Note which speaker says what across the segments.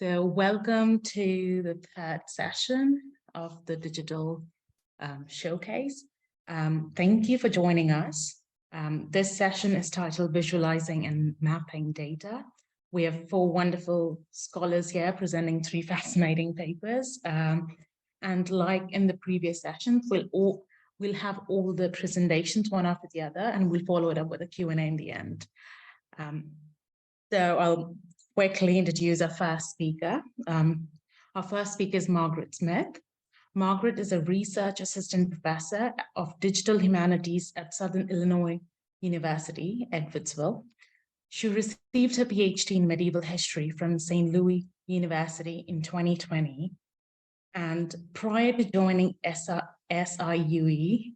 Speaker 1: So welcome to the third session of the Digital Showcase. Thank you for joining us. This session is titled Visualizing and Mapping Data. We have 4 wonderful scholars here presenting 3 fascinating papers. And like in the previous sessions, we'll have all the presentations one after the other, and we'll follow it up with a Q&A in the end. So I'll quickly introduce our first speaker. Our first speaker is Margaret Smith. Margaret is a research assistant professor of digital humanities at Southern Illinois University, Edwardsville. She received her PhD in medieval history from St. Louis University in 2020. And prior to joining SIUE,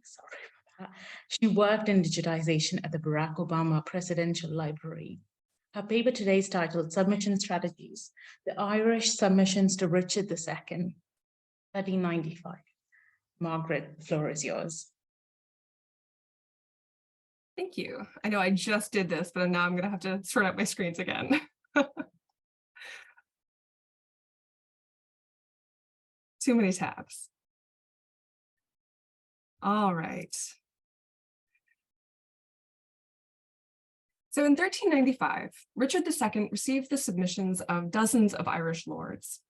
Speaker 1: she worked in digitization at the Barack Obama Presidential Library. Her paper today is titled Submission Strategies, the Irish Submissions to Richard II, 1395. Margaret, the floor is yours.
Speaker 2: Thank you. I know I just did this, but now I'm going to have to sort out my screens again. Too many tabs. All right. So in 1395, Richard II received the submissions of dozens of Irish lords.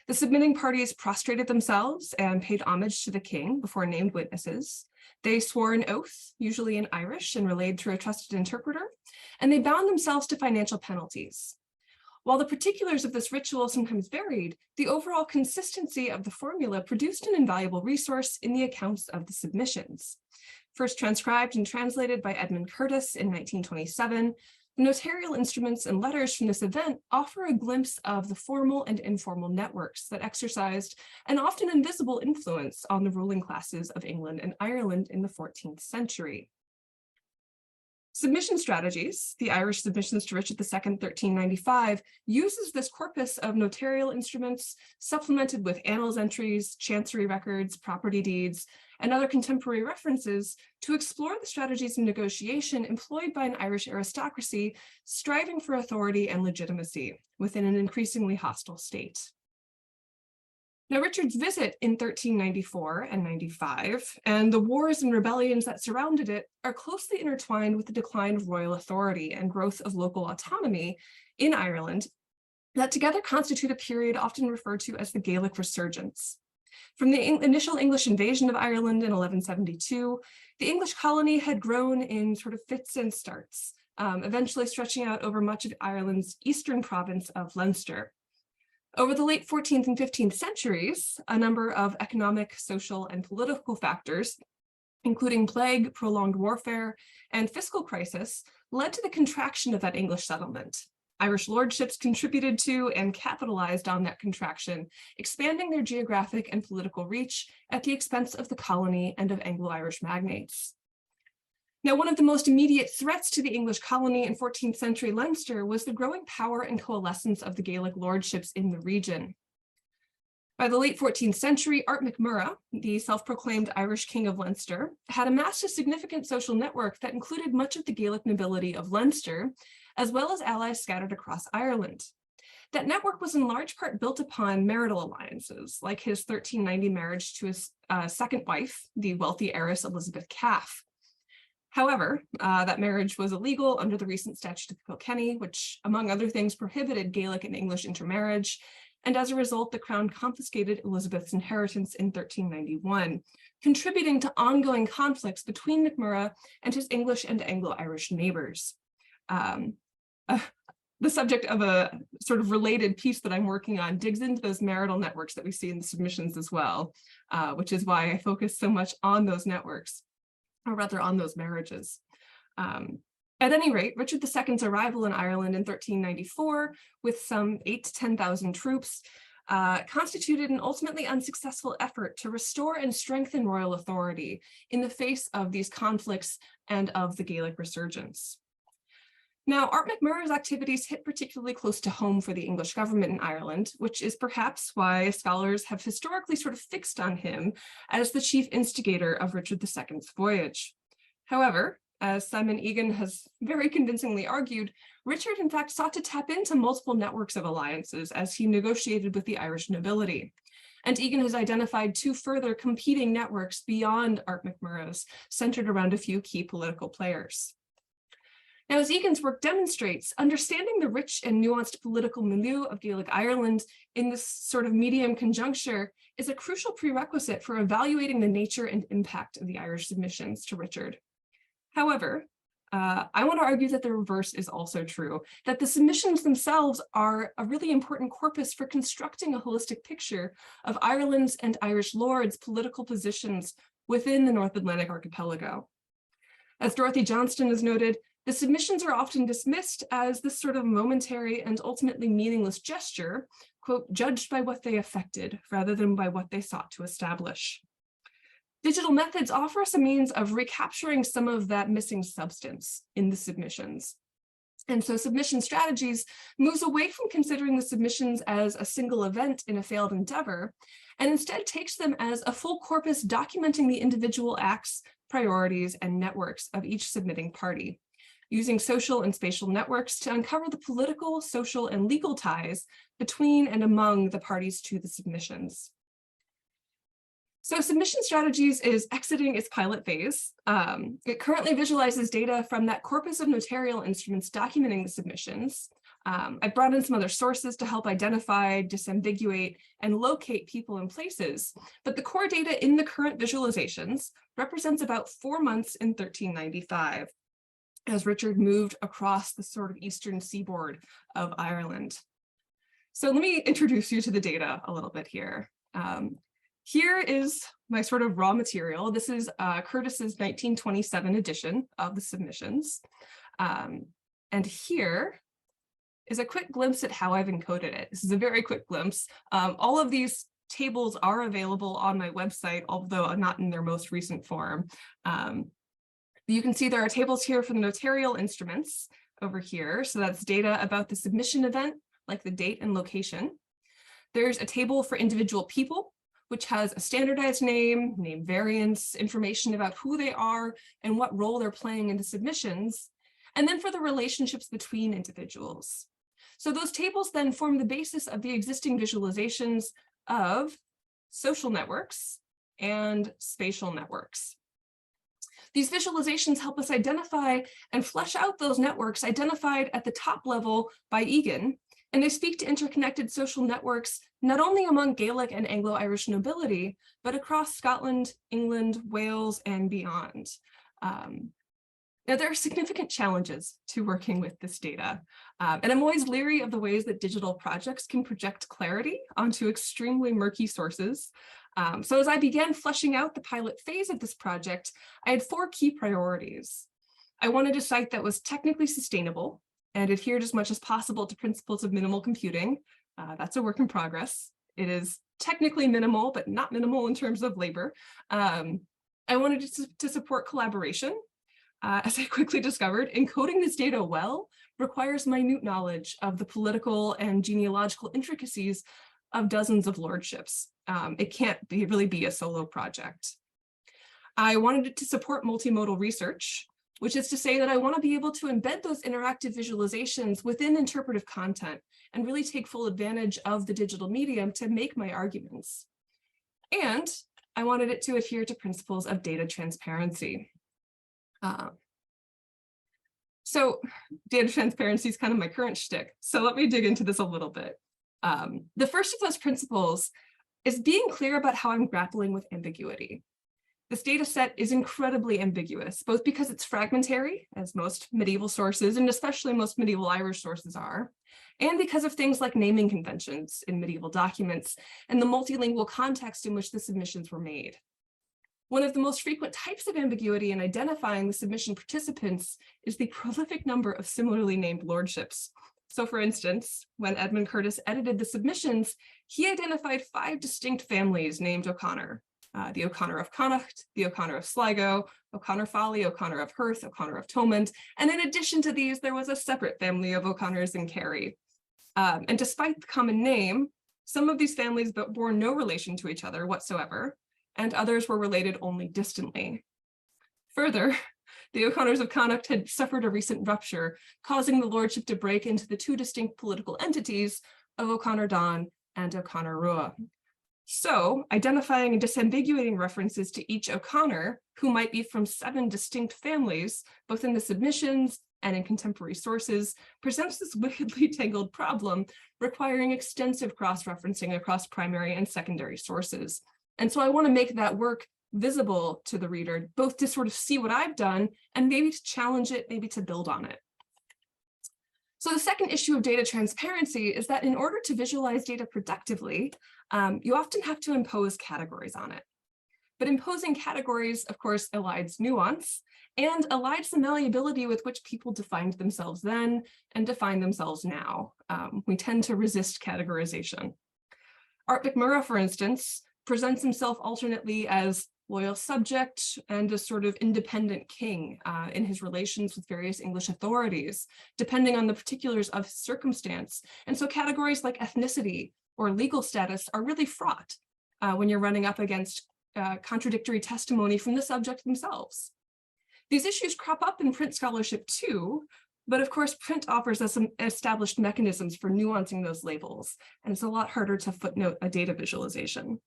Speaker 2: The submitting parties prostrated themselves and paid homage to the king before named witnesses. They swore an oath, usually in Irish and relayed through a trusted interpreter, and they bound themselves to financial penalties. While the particulars of this ritual sometimes varied, the overall consistency of the formula produced an invaluable resource in the accounts of the submissions. First transcribed and translated by Edmund Curtis in 1927, the notarial instruments and letters from this event offer a glimpse of the formal and informal networks that exercised an often invisible influence on the ruling classes of England and Ireland in the 14th century. Submission strategies, the Irish submissions to Richard II, 1395, uses this corpus of notarial instruments supplemented with annals entries, chancery records, property deeds, and other contemporary references to explore the strategies of negotiation employed by an Irish aristocracy striving for authority and legitimacy within an increasingly hostile state. Now, Richard's visit in 1394 and 95 and the wars and rebellions that surrounded it are closely intertwined with the decline of royal authority and growth of local autonomy in Ireland that together constitute a period often referred to as the Gaelic Resurgence. From the initial English invasion of Ireland in 1172, the English colony had grown in sort of fits and starts, eventually stretching out over much of Ireland's eastern province of Leinster. Over the late 14th and 15th centuries, a number of economic, social, and political factors, including plague, prolonged warfare, and fiscal crisis, led to the contraction of that English settlement. Irish lordships contributed to and capitalized on that contraction, expanding their geographic and political reach at the expense of the colony and of Anglo-Irish magnates. Now, one of the most immediate threats to the English colony in 14th century Leinster was the growing power and coalescence of the Gaelic lordships in the region. By the late 14th century, Art McMurrough, the self-proclaimed Irish king of Leinster, had amassed a significant social network that included much of the Gaelic nobility of Leinster, as well as allies scattered across Ireland. That network was in large part built upon marital alliances, like his 1390 marriage to his second wife, the wealthy heiress Elizabeth Calf. However, that marriage was illegal under the recent Statute of Kilkenny, which, among other things, prohibited Gaelic and English intermarriage, and as a result, the Crown confiscated Elizabeth's inheritance in 1391, contributing to ongoing conflicts between McMurrough and his English and Anglo-Irish neighbors. The subject of a sort of related piece that I'm working on digs into those marital networks that we see in the submissions as well, which is why I focus so much on those networks, or rather on those marriages. At any rate, Richard II's arrival in Ireland in 1394 with some 8,000 to 10,000 troops constituted an ultimately unsuccessful effort to restore and strengthen royal authority in the face of these conflicts and of the Gaelic resurgence. Now, Art McMurrough's activities hit particularly close to home for the English government in Ireland, which is perhaps why scholars have historically sort of fixed on him as the chief instigator of Richard II's voyage. However, as Simon Egan has very convincingly argued, Richard in fact sought to tap into multiple networks of alliances as he negotiated with the Irish nobility. And Egan has identified two further competing networks beyond Art McMurrough's, centered around a few key political players. Now, as Egan's work demonstrates, understanding the rich and nuanced political milieu of Gaelic Ireland in this sort of medium conjuncture is a crucial prerequisite for evaluating the nature and impact of the Irish submissions to Richard. However, I want to argue that the reverse is also true, that the submissions themselves are a really important corpus for constructing a holistic picture of Ireland's and Irish lords' political positions within the North Atlantic archipelago. As Dorothy Johnston has noted, the submissions are often dismissed as this sort of momentary and ultimately meaningless gesture, quote, judged by what they affected rather than by what they sought to establish. Digital methods offer us a means of recapturing some of that missing substance in the submissions. And so submission strategies moves away from considering the submissions as a single event in a failed endeavor, and instead takes them as a full corpus documenting the individual acts, priorities, and networks of each submitting party, using social and spatial networks to uncover the political, social, and legal ties between and among the parties to the submissions. So submission strategies is exiting its pilot phase. It currently visualizes data from that corpus of notarial instruments documenting the submissions. I brought in some other sources to help identify, disambiguate, and locate people and places, but the core data in the current visualizations represents about 4 months in 1395, as Richard moved across the sort of eastern seaboard of Ireland. So let me introduce you to the data a little bit here. Here is my sort of raw material. This is Curtis's 1927 edition of the submissions. And here is a quick glimpse at how I've encoded it. This is a very quick glimpse. All of these tables are available on my website, although not in their most recent form. You can see there are tables here for the notarial instruments over here. So that's data about the submission event, like the date and location. There's a table for individual people, which has a standardized name, name variants, information about who they are and what role they're playing in the submissions, and then for the relationships between individuals. So those tables then form the basis of the existing visualizations of social networks and spatial networks. These visualizations help us identify and flesh out those networks identified at the top level by Egan, and they speak to interconnected social networks not only among Gaelic and Anglo-Irish nobility, but across Scotland, England, Wales, and beyond. Now, there are significant challenges to working with this data, and I'm always leery of the ways that digital projects can project clarity onto extremely murky sources. So as I began fleshing out the pilot phase of this project, I had 4 key priorities. I wanted a site that was technically sustainable and adhered as much as possible to principles of minimal computing. That's a work in progress. It is technically minimal, but not minimal in terms of labor. I wanted to support collaboration. As I quickly discovered, encoding this data well requires minute knowledge of the political and genealogical intricacies of dozens of lordships. It can't really be a solo project. I wanted it to support multimodal research, which is to say that I want to be able to embed those interactive visualizations within interpretive content and really take full advantage of the digital medium to make my arguments. And I wanted it to adhere to principles of data transparency. So data transparency is kind of my current shtick. So let me dig into this a little bit. The first of those principles is being clear about how I'm grappling with ambiguity. This data set is incredibly ambiguous, both because it's fragmentary, as most medieval sources, and especially most medieval Irish sources are, and because of things like naming conventions in medieval documents and the multilingual context in which the submissions were made. One of the most frequent types of ambiguity in identifying the submission participants is the prolific number of similarly named lordships. So for instance, when Edmund Curtis edited the submissions, he identified 5 distinct families named O'Connor. The O'Connor of Connacht, the O'Connor of Sligo, O'Connor Folly, O'Connor of Hurth, O'Connor of Thomond, and in addition to these, there was a separate family of O'Connors in Kerry. And despite the common name, some of these families bore no relation to each other whatsoever, and others were related only distantly. Further, The O'Conors of Connacht had suffered a recent rupture, causing the lordship to break into the two distinct political entities of O'Conor Don and O'Conor Rua. So, identifying and disambiguating references to each O'Conor, who might be from 7 distinct families, both in the submissions and in contemporary sources, presents this wickedly tangled problem, requiring extensive cross-referencing across primary and secondary sources. And so I want to make that work visible to the reader, both to sort of see what I've done and maybe to challenge it, maybe to build on it. So the second issue of data transparency is that in order to visualize data productively, you often have to impose categories on it. But imposing categories, of course, elides nuance and elides the malleability with which people defined themselves then and define themselves now. We tend to resist categorization. Art McMurrough, for instance, presents himself alternately as loyal subject and a sort of independent king in his relations with various English authorities, depending on the particulars of his circumstance. And so categories like ethnicity or legal status are really fraught when you're running up against contradictory testimony from the subject themselves. These issues crop up in print scholarship too, but of course, print offers us some established mechanisms for nuancing those labels, and it's a lot harder to footnote a data visualization.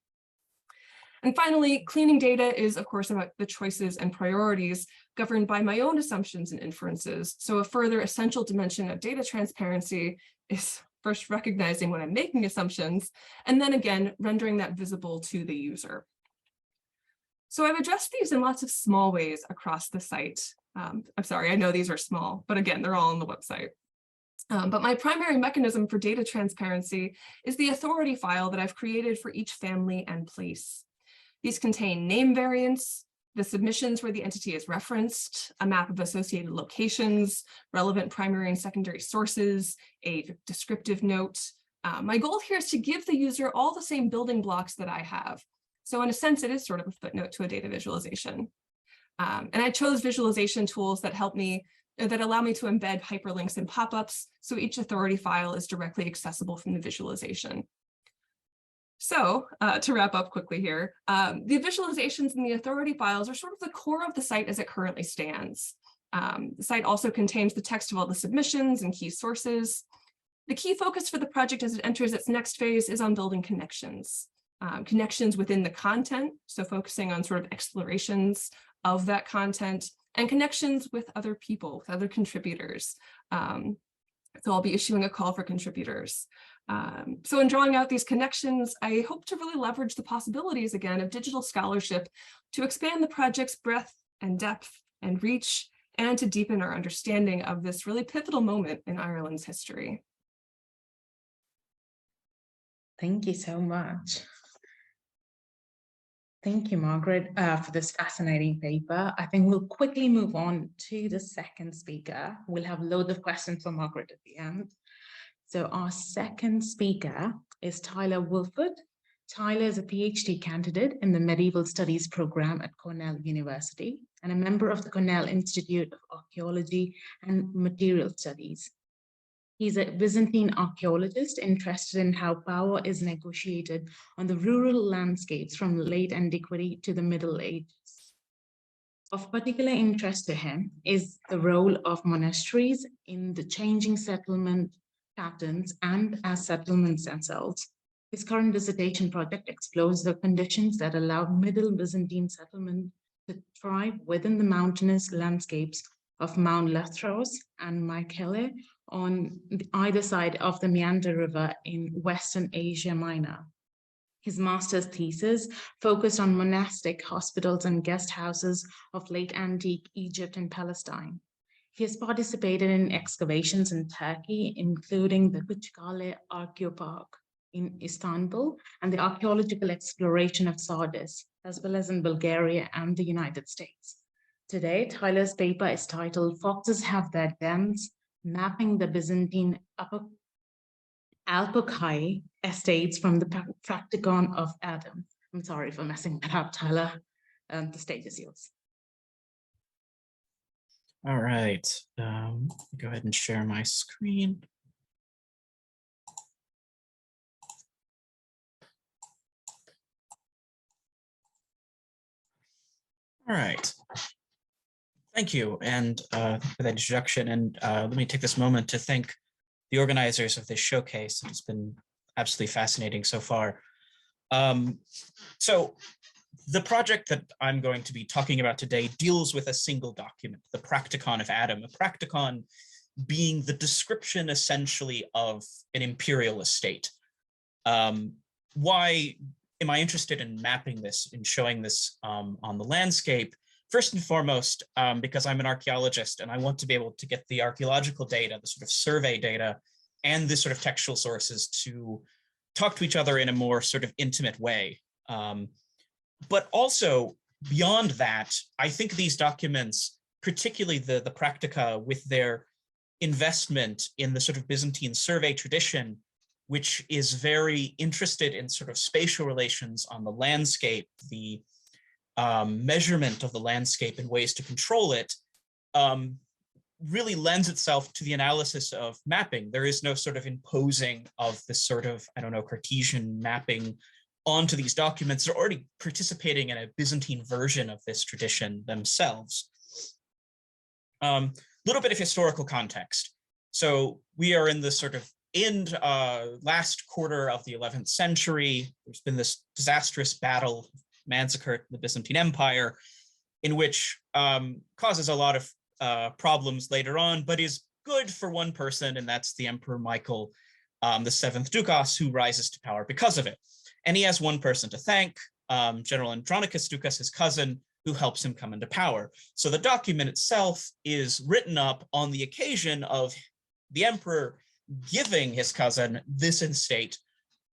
Speaker 2: And finally, cleaning data is, of course, about the choices and priorities governed by my own assumptions and inferences. So a further essential dimension of data transparency is first recognizing when I'm making assumptions, and then again, rendering that visible to the user. So I've addressed these in lots of small ways across the site. I'm sorry, I know these are small, but again, they're all on the website. But my primary mechanism for data transparency is the authority file that I've created for each family and place. These contain name variants, the submissions where the entity is referenced, a map of associated locations, relevant primary and secondary sources, a descriptive note. My goal here is to give the user all the same building blocks that I have. So in a sense, it is sort of a footnote to a data visualization. And I chose visualization tools that help me, that allow me to embed hyperlinks and pop-ups, so each authority file is directly accessible from the visualization. So to wrap up quickly here, the visualizations in the authority files are sort of the core of the site as it currently stands. The site also contains the text of all the submissions and key sources. The key focus for the project as it enters its next phase is on building connections. Connections within the content, so focusing on sort of explorations of that content, and connections with other people, with other contributors. So I'll be issuing a call for contributors. So in drawing out these connections, I hope to really leverage the possibilities again of digital scholarship to expand the project's breadth and depth and reach, and to deepen our understanding of this really pivotal moment in Ireland's history.
Speaker 1: Thank you so much. Thank you, Margaret, for this fascinating paper. I think we'll quickly move on to the second speaker. We'll have loads of questions for Margaret at the end. So our second speaker is Tyler Wolford. Tyler is a PhD candidate in the Medieval Studies program at Cornell University and a member of the Cornell Institute of Archaeology and Material Studies. He's a Byzantine archaeologist interested in how power is negotiated on the rural landscapes from late antiquity to the Middle Ages. Of particular interest to him is the role of monasteries in the changing settlement patterns and as settlements themselves. His current dissertation project explores the conditions that allowed Middle Byzantine settlement to thrive within the mountainous landscapes of Mount Lathros and Mycale on either side of the Meander River in Western Asia Minor. His master's thesis focused on monastic hospitals and guest houses of late antique Egypt and Palestine. He has participated in excavations in Turkey, including the Küçükale Archaeopark in Istanbul and the archaeological exploration of Sardis, as well as in Bulgaria and the United States. Today, Tyler's paper is titled Foxes Have Their Dens, Mapping the Byzantine Alpocai Estates from the Practicon of Adam. I'm sorry for messing that up, Tyler. The stage is yours.
Speaker 3: All right, go ahead and share my screen. All right. Thank you, and for that introduction. And let me take this moment to thank the organizers of this showcase. It's been absolutely fascinating so far. So the project that I'm going to be talking about today deals with a single document, the Practicon of Adam, a Practicon being the description essentially of an imperial estate. Why am I interested in mapping this and showing this on the landscape? First and foremost, because I'm an archaeologist and I want to be able to get the archaeological data, the sort of survey data, and the sort of textual sources to talk to each other in a more sort of intimate way. But also beyond that, I think these documents, particularly the Practica with their investment in the sort of Byzantine survey tradition, which is very interested in sort of spatial relations on the landscape, the measurement of the landscape and ways to control it, really lends itself to the analysis of mapping. There is no sort of imposing of this sort of, I don't know, Cartesian mapping onto these documents. They're already participating in a Byzantine version of this tradition themselves. Little bit of historical context. So we are in the sort of last quarter of the 11th century. There's been this disastrous battle, Manzikert, the Byzantine Empire, in which causes a lot of problems later on, but is good for one person, and that's the Emperor Michael, the 7th Dukas, who rises to power because of it. And he has one person to thank, General Andronicus Dukas, his cousin, who helps him come into power. So the document itself is written up on the occasion of the emperor giving his cousin this estate,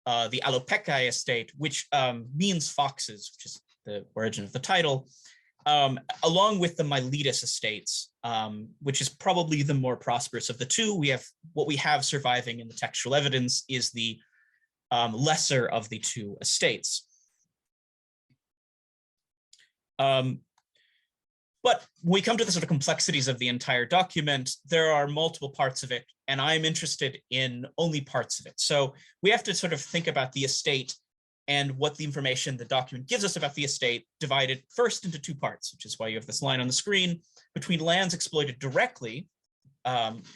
Speaker 3: the Alopekai estate, which means foxes, which is the origin of the title, along with the Miletus estates, which is probably the more prosperous of the two. What we have surviving in the textual evidence is the lesser of the two estates. But when we come to the sort of complexities of the entire document, there are multiple parts of it, and I'm interested in only parts of it. So we have to sort of think about the estate and what the information the document gives us about the estate, divided first into two parts, which is why you have this line on the screen, between lands exploited directly,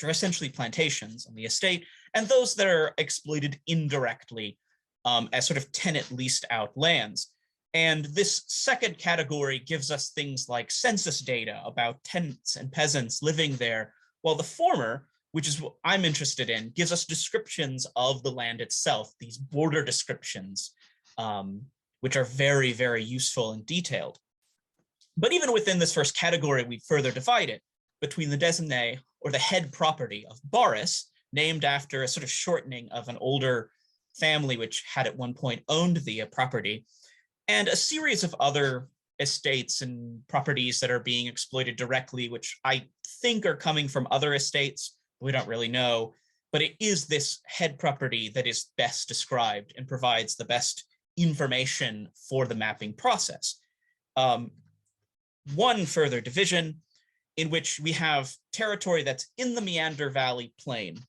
Speaker 3: essentially plantations on the estate, and those that are exploited indirectly as sort of tenant leased out lands. And this second category gives us things like census data about tenants and peasants living there, while the former, which is what I'm interested in, gives us descriptions of the land itself, these border descriptions, which are very, very useful and detailed. But even within this first category, we further divide it between the designé, or the head property of Baris, named after a sort of shortening of an older family which had at one point owned the property, and a series of other estates and properties that are being exploited directly, which I think are coming from other estates. We don't really know, but it is this head property that is best described and provides the best information for the mapping process. One further division in which we have territory that's in the Meander Valley plain,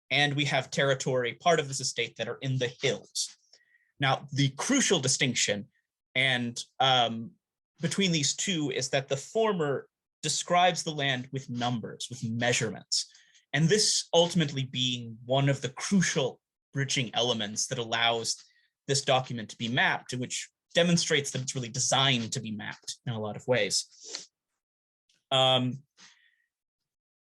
Speaker 3: and we have territory, part of this estate, that are in the hills. Now, the crucial distinction and between these two is that the former describes the land with numbers, with measurements, and this ultimately being one of the crucial bridging elements that allows this document to be mapped, and which demonstrates that it's really designed to be mapped in a lot of ways.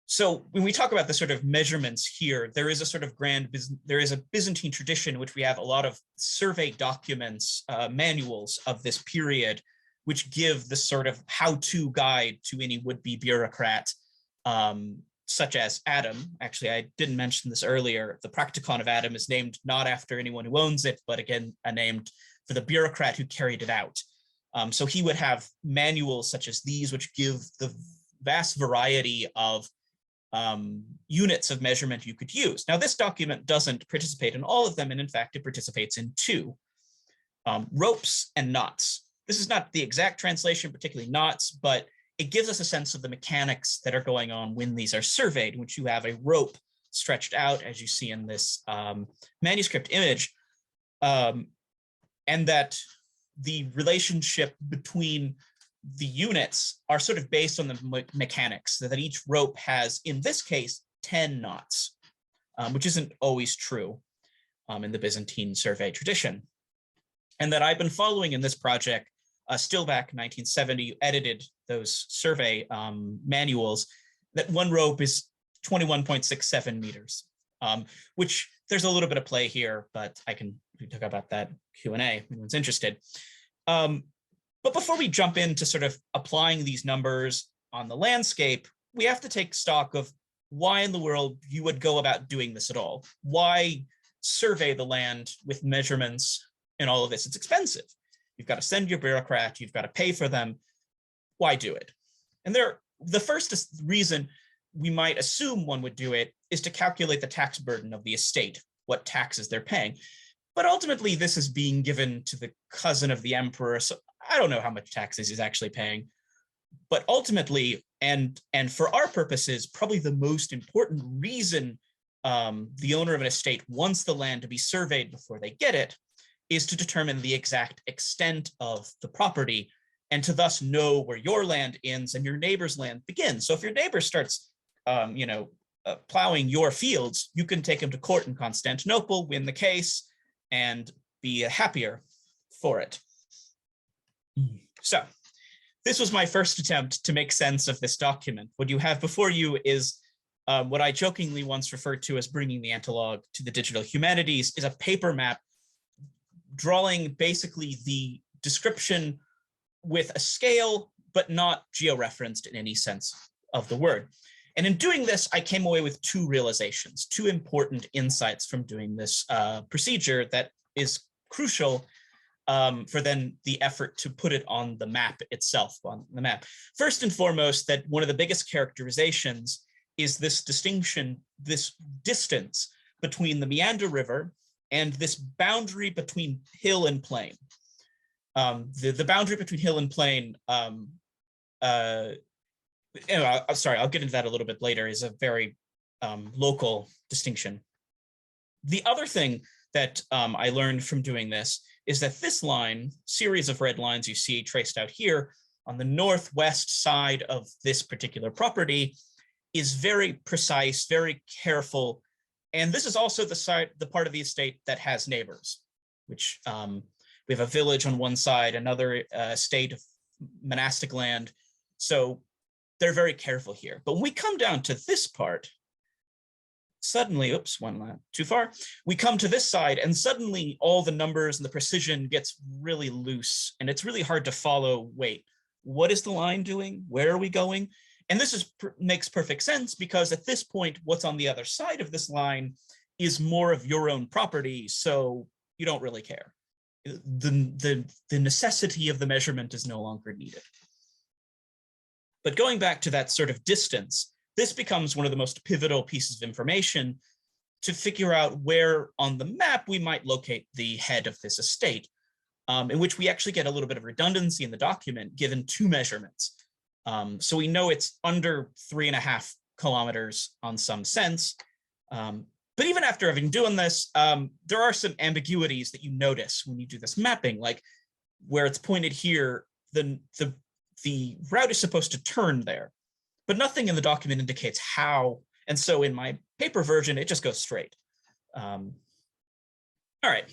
Speaker 3: So when we talk about the sort of measurements here, there is a sort of there is a Byzantine tradition in which we have a lot of survey documents, manuals of this period, which give the sort of how-to guide to any would-be bureaucrat, such as Adam. Actually, I didn't mention this earlier. The Practicon of Adam is named not after anyone who owns it, but again, named for the bureaucrat who carried it out. So he would have manuals such as these, which give the vast variety of units of measurement you could use. Now, this document doesn't participate in all of them, and in fact, it participates in two, ropes and knots. This is not the exact translation, particularly knots, but it gives us a sense of the mechanics that are going on when these are surveyed, in which you have a rope stretched out, as you see in this manuscript image, and that the relationship between the units are sort of based on the mechanics, that each rope has, in this case, 10 knots, which isn't always true in the Byzantine survey tradition. And that I've been following in this project, still back in 1970, edited those survey manuals, that one rope is 21.67 meters, which there's a little bit of play here, but we can talk about that Q&A if anyone's interested. But before we jump into sort of applying these numbers on the landscape, we have to take stock of why in the world you would go about doing this at all. Why survey the land with measurements and all of this? It's expensive. You've got to send your bureaucrat, you've got to pay for them. Why do it? And the first reason we might assume one would do it is to calculate the tax burden of the estate, what taxes they're paying. But ultimately, this is being given to the cousin of the emperor, so I don't know how much taxes he's actually paying. But ultimately, and for our purposes, probably the most important reason the owner of an estate wants the land to be surveyed before they get it is to determine the exact extent of the property and to thus know where your land ends and your neighbor's land begins. So if your neighbor starts plowing your fields, you can take him to court in Constantinople, win the case, and be happier for it. So this was my first attempt to make sense of this document. What you have before you is what I jokingly once referred to as bringing the analogue to the digital humanities, is a paper map drawing basically the description with a scale, but not georeferenced in any sense of the word. And in doing this, I came away with two realizations, two important insights from doing this procedure that is crucial for then the effort to put it on the map itself, on the map. First and foremost, that one of the biggest characterizations is this distinction, this distance between the Meander River and this boundary between hill and plain. The boundary between hill and plain, sorry, I'll get into that a little bit later, is a very local distinction. The other thing that I learned from doing this is that this line, series of red lines you see traced out here on the northwest side of this particular property, is very precise, very careful. And this is also the part of the estate that has neighbors, which we have a village on one side, another estate of monastic land. So they're very careful here. But when we come down to this part, suddenly, oops, one line too far, we come to this side and suddenly all the numbers and the precision gets really loose and it's really hard to follow. Wait, what is the line doing? Where are we going? And this makes perfect sense because at this point, what's on the other side of this line is more of your own property, so you don't really care. The necessity of the measurement is no longer needed. But going back to that sort of distance, this becomes one of the most pivotal pieces of information to figure out where on the map we might locate the head of this estate, in which we actually get a little bit of redundancy in the document given two measurements. So we know it's under 3.5 kilometers on some sense. But even after having done this, there are some ambiguities that you notice when you do this mapping, like where it's pointed here, the route is supposed to turn there, but nothing in the document indicates how. And so in my paper version, it just goes straight. All right.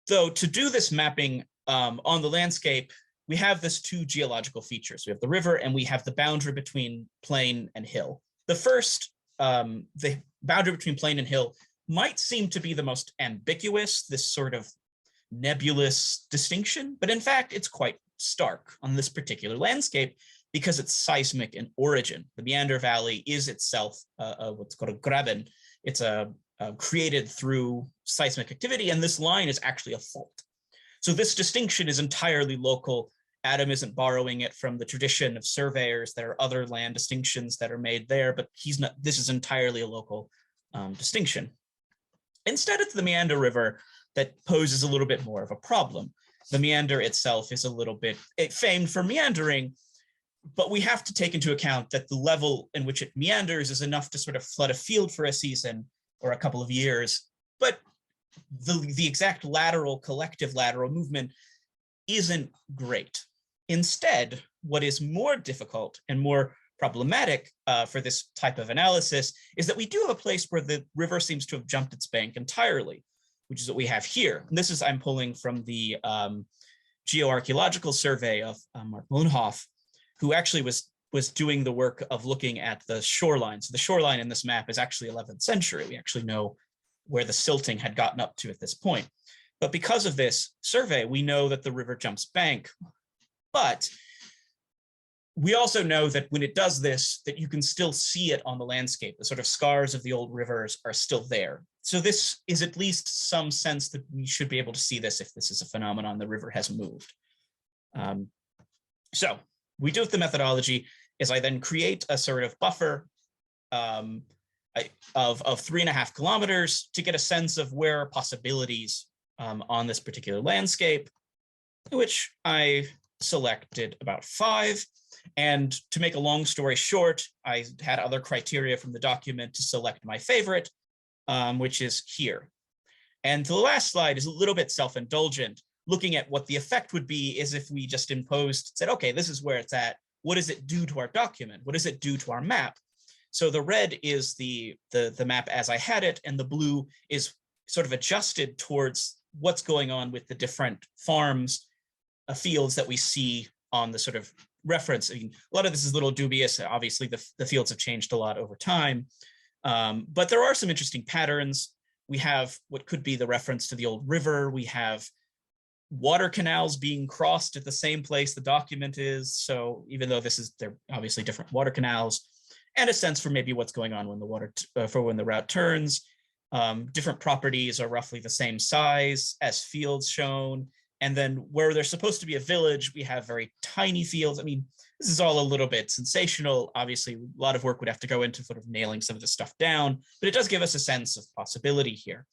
Speaker 3: So to do this mapping on the landscape, we have this two geological features. We have the river and we have the boundary between plain and hill. The first, the boundary between plain and hill might seem to be the most ambiguous, this sort of nebulous distinction, but in fact, it's quite stark on this particular landscape because it's seismic in origin. The Meander Valley is itself what's called a graben. It's created through seismic activity, and this line is actually a fault. So this distinction is entirely local. Adam isn't borrowing it from the tradition of surveyors. There are other land distinctions that are made there, but he's not. This is entirely a local distinction. Instead, it's the Meander River that poses a little bit more of a problem. The Meander itself is a little bit famed for meandering, but we have to take into account that the level in which it meanders is enough to sort of flood a field for a season or a couple of years, but the exact collective lateral movement isn't great. Instead, what is more difficult and more problematic for this type of analysis is that we do have a place where the river seems to have jumped its bank entirely, which is what we have here. And this is, I'm pulling from the geoarchaeological survey of Mark Mullenhoff, who actually was doing the work of looking at the shoreline. So the shoreline in this map is actually 11th century. We actually know where the silting had gotten up to at this point. But because of this survey, we know that the river jumps bank. But we also know that when it does this, that you can still see it on the landscape. The sort of scars of the old rivers are still there. So this is at least some sense that we should be able to see this if this is a phenomenon the river has moved. So we do with the methodology is I then create a sort of buffer of 3.5 kilometers to get a sense of where are possibilities on this particular landscape, which I selected about 5. And to make a long story short, I had other criteria from the document to select my favorite, which is here. And the last slide is a little bit self-indulgent, looking at what the effect would be is if we just said, okay, this is where it's at. What does it do to our document? What does it do to our map? So the red is the map as I had it, and the blue is sort of adjusted towards what's going on with the different farms, fields that we see on the sort of reference. I mean, a lot of this is a little dubious. Obviously, the fields have changed a lot over time, but there are some interesting patterns. We have what could be the reference to the old river. We have water canals being crossed at the same place the document is. So even though they're obviously different water canals, and a sense for maybe what's going on when when the route turns. Different properties are roughly the same size as fields shown. And then where there's supposed to be a village, we have very tiny fields. I mean, this is all a little bit sensational. Obviously, a lot of work would have to go into sort of nailing some of this stuff down, but it does give us a sense of possibility here.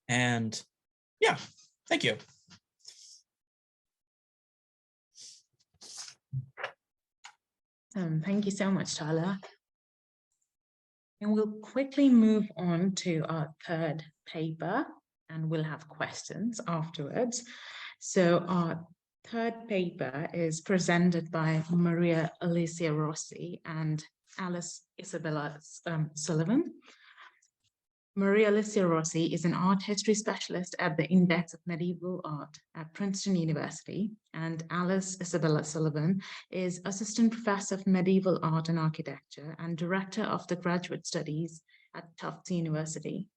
Speaker 3: And yeah, thank you.
Speaker 1: Thank you so much, Tyler. And we'll quickly move on to our third paper, and we'll have questions afterwards. So our third paper is presented by Maria Alicia Rossi and Alice Isabella Sullivan. Maria Alicia Rossi is an art history specialist at the Index of Medieval Art at Princeton University, and Alice Isabella Sullivan is assistant professor of medieval art and architecture and director of the graduate studies at Tufts University.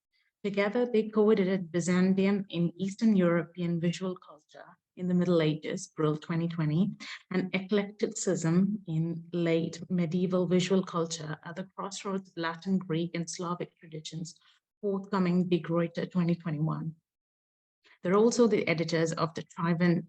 Speaker 1: Together, they co-edited Byzantium in Eastern European Visual Culture in the Middle Ages, Brill 2020, and Eclecticism in Late Medieval Visual Culture at the Crossroads of Latin, Greek, and Slavic Traditions, forthcoming De Gruyter 2021. They're also the editors of the Trivan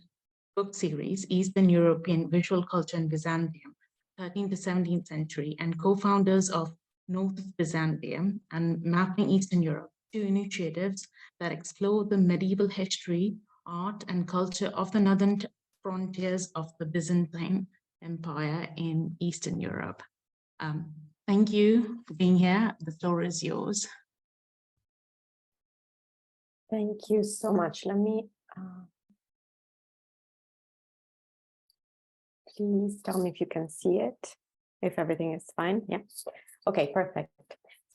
Speaker 1: book series, Eastern European Visual Culture in Byzantium, 13th to 17th century, and co-founders of North of Byzantium and Mapping Eastern Europe, 2 initiatives that explore the medieval history, art, and culture of the northern frontiers of the Byzantine Empire in Eastern Europe. Thank you for being here. The floor is yours.
Speaker 4: Thank you so much. Let me, please tell me if you can see it, if everything is fine. Yeah. Okay, perfect.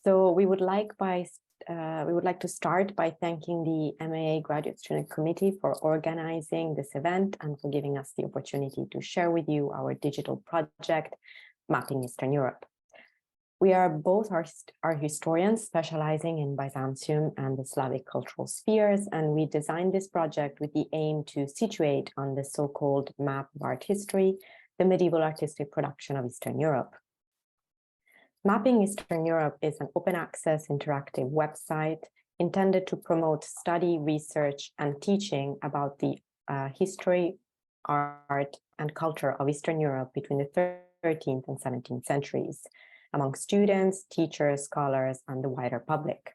Speaker 4: So we would like to start by thanking the MAA Graduate Student Committee for organizing this event and for giving us the opportunity to share with you our digital project, Mapping Eastern Europe. We are both art historians specializing in Byzantium and the Slavic cultural spheres, and we designed this project with the aim to situate on the so-called map of art history, the medieval artistic production of Eastern Europe. Mapping Eastern Europe is an open access interactive website intended to promote study, research, and teaching about the history, art, and culture of Eastern Europe between the 13th and 17th centuries, among students, teachers, scholars, and the wider public.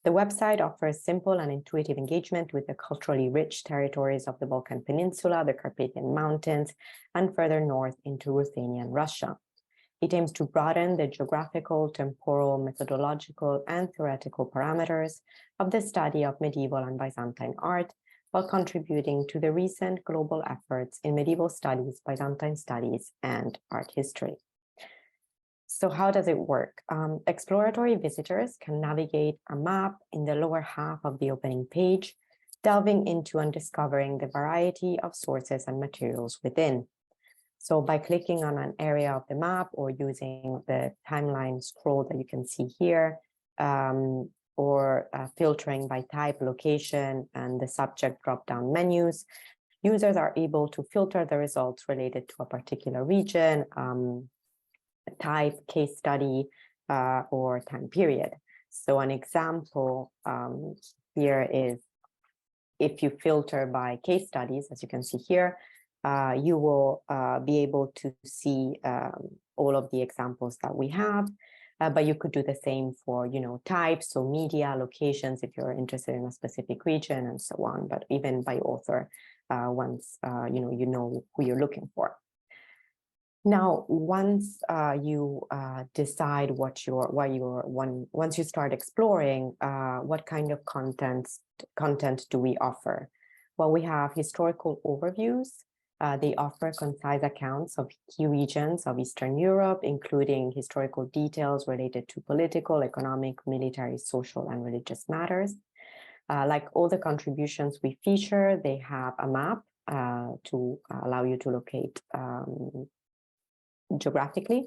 Speaker 4: The website offers simple and intuitive engagement with the culturally rich territories of the Balkan Peninsula, the Carpathian Mountains, and further north into Ruthenian Russia. It aims to broaden the geographical, temporal, methodological, and theoretical parameters of the study of medieval and Byzantine art while contributing to the recent global efforts in medieval studies, Byzantine studies, and art history. So how does it work? Exploratory visitors can navigate a map in the lower half of the opening page, delving into and discovering the variety of sources and materials within. So by clicking on an area of the map or using the timeline scroll that you can see here, or filtering by type, location, and the subject drop-down menus, users are able to filter the results related to a particular region, type, case study, or time period. So an example here is, if you filter by case studies, as you can see here, you will be able to see all of the examples that we have, but you could do the same for, types, so media, locations, if you're interested in a specific region, and so on, but even by author, once you know who you're looking for. Now, once you decide once you start exploring, what kind of content do we offer? Well, we have historical overviews. They offer concise accounts of key regions of Eastern Europe, including historical details related to political, economic, military, social, and religious matters. Like all the contributions we feature, they have a map to allow you to locate geographically,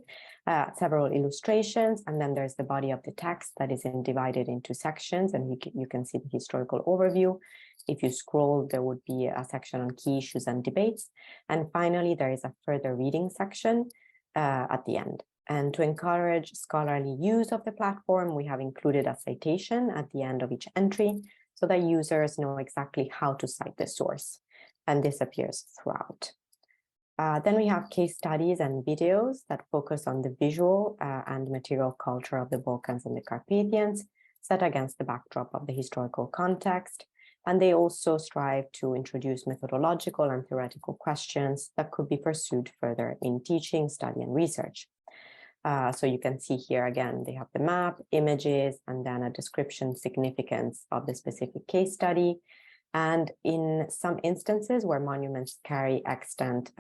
Speaker 4: several illustrations, and then there's the body of the text that is divided into sections, and you can see the historical overview. If you scroll, there would be a section on key issues and debates. And finally, there is a further reading section at the end. And to encourage scholarly use of the platform, we have included a citation at the end of each entry so that users know exactly how to cite the source. And this appears throughout. Then we have case studies and videos that focus on the visual and material culture of the Balkans and the Carpathians, set against the backdrop of the historical context. And they also strive to introduce methodological and theoretical questions that could be pursued further in teaching, study, and research. So you can see here again, they have the map, images, and then a description significance of the specific case study. And in some instances where monuments carry extant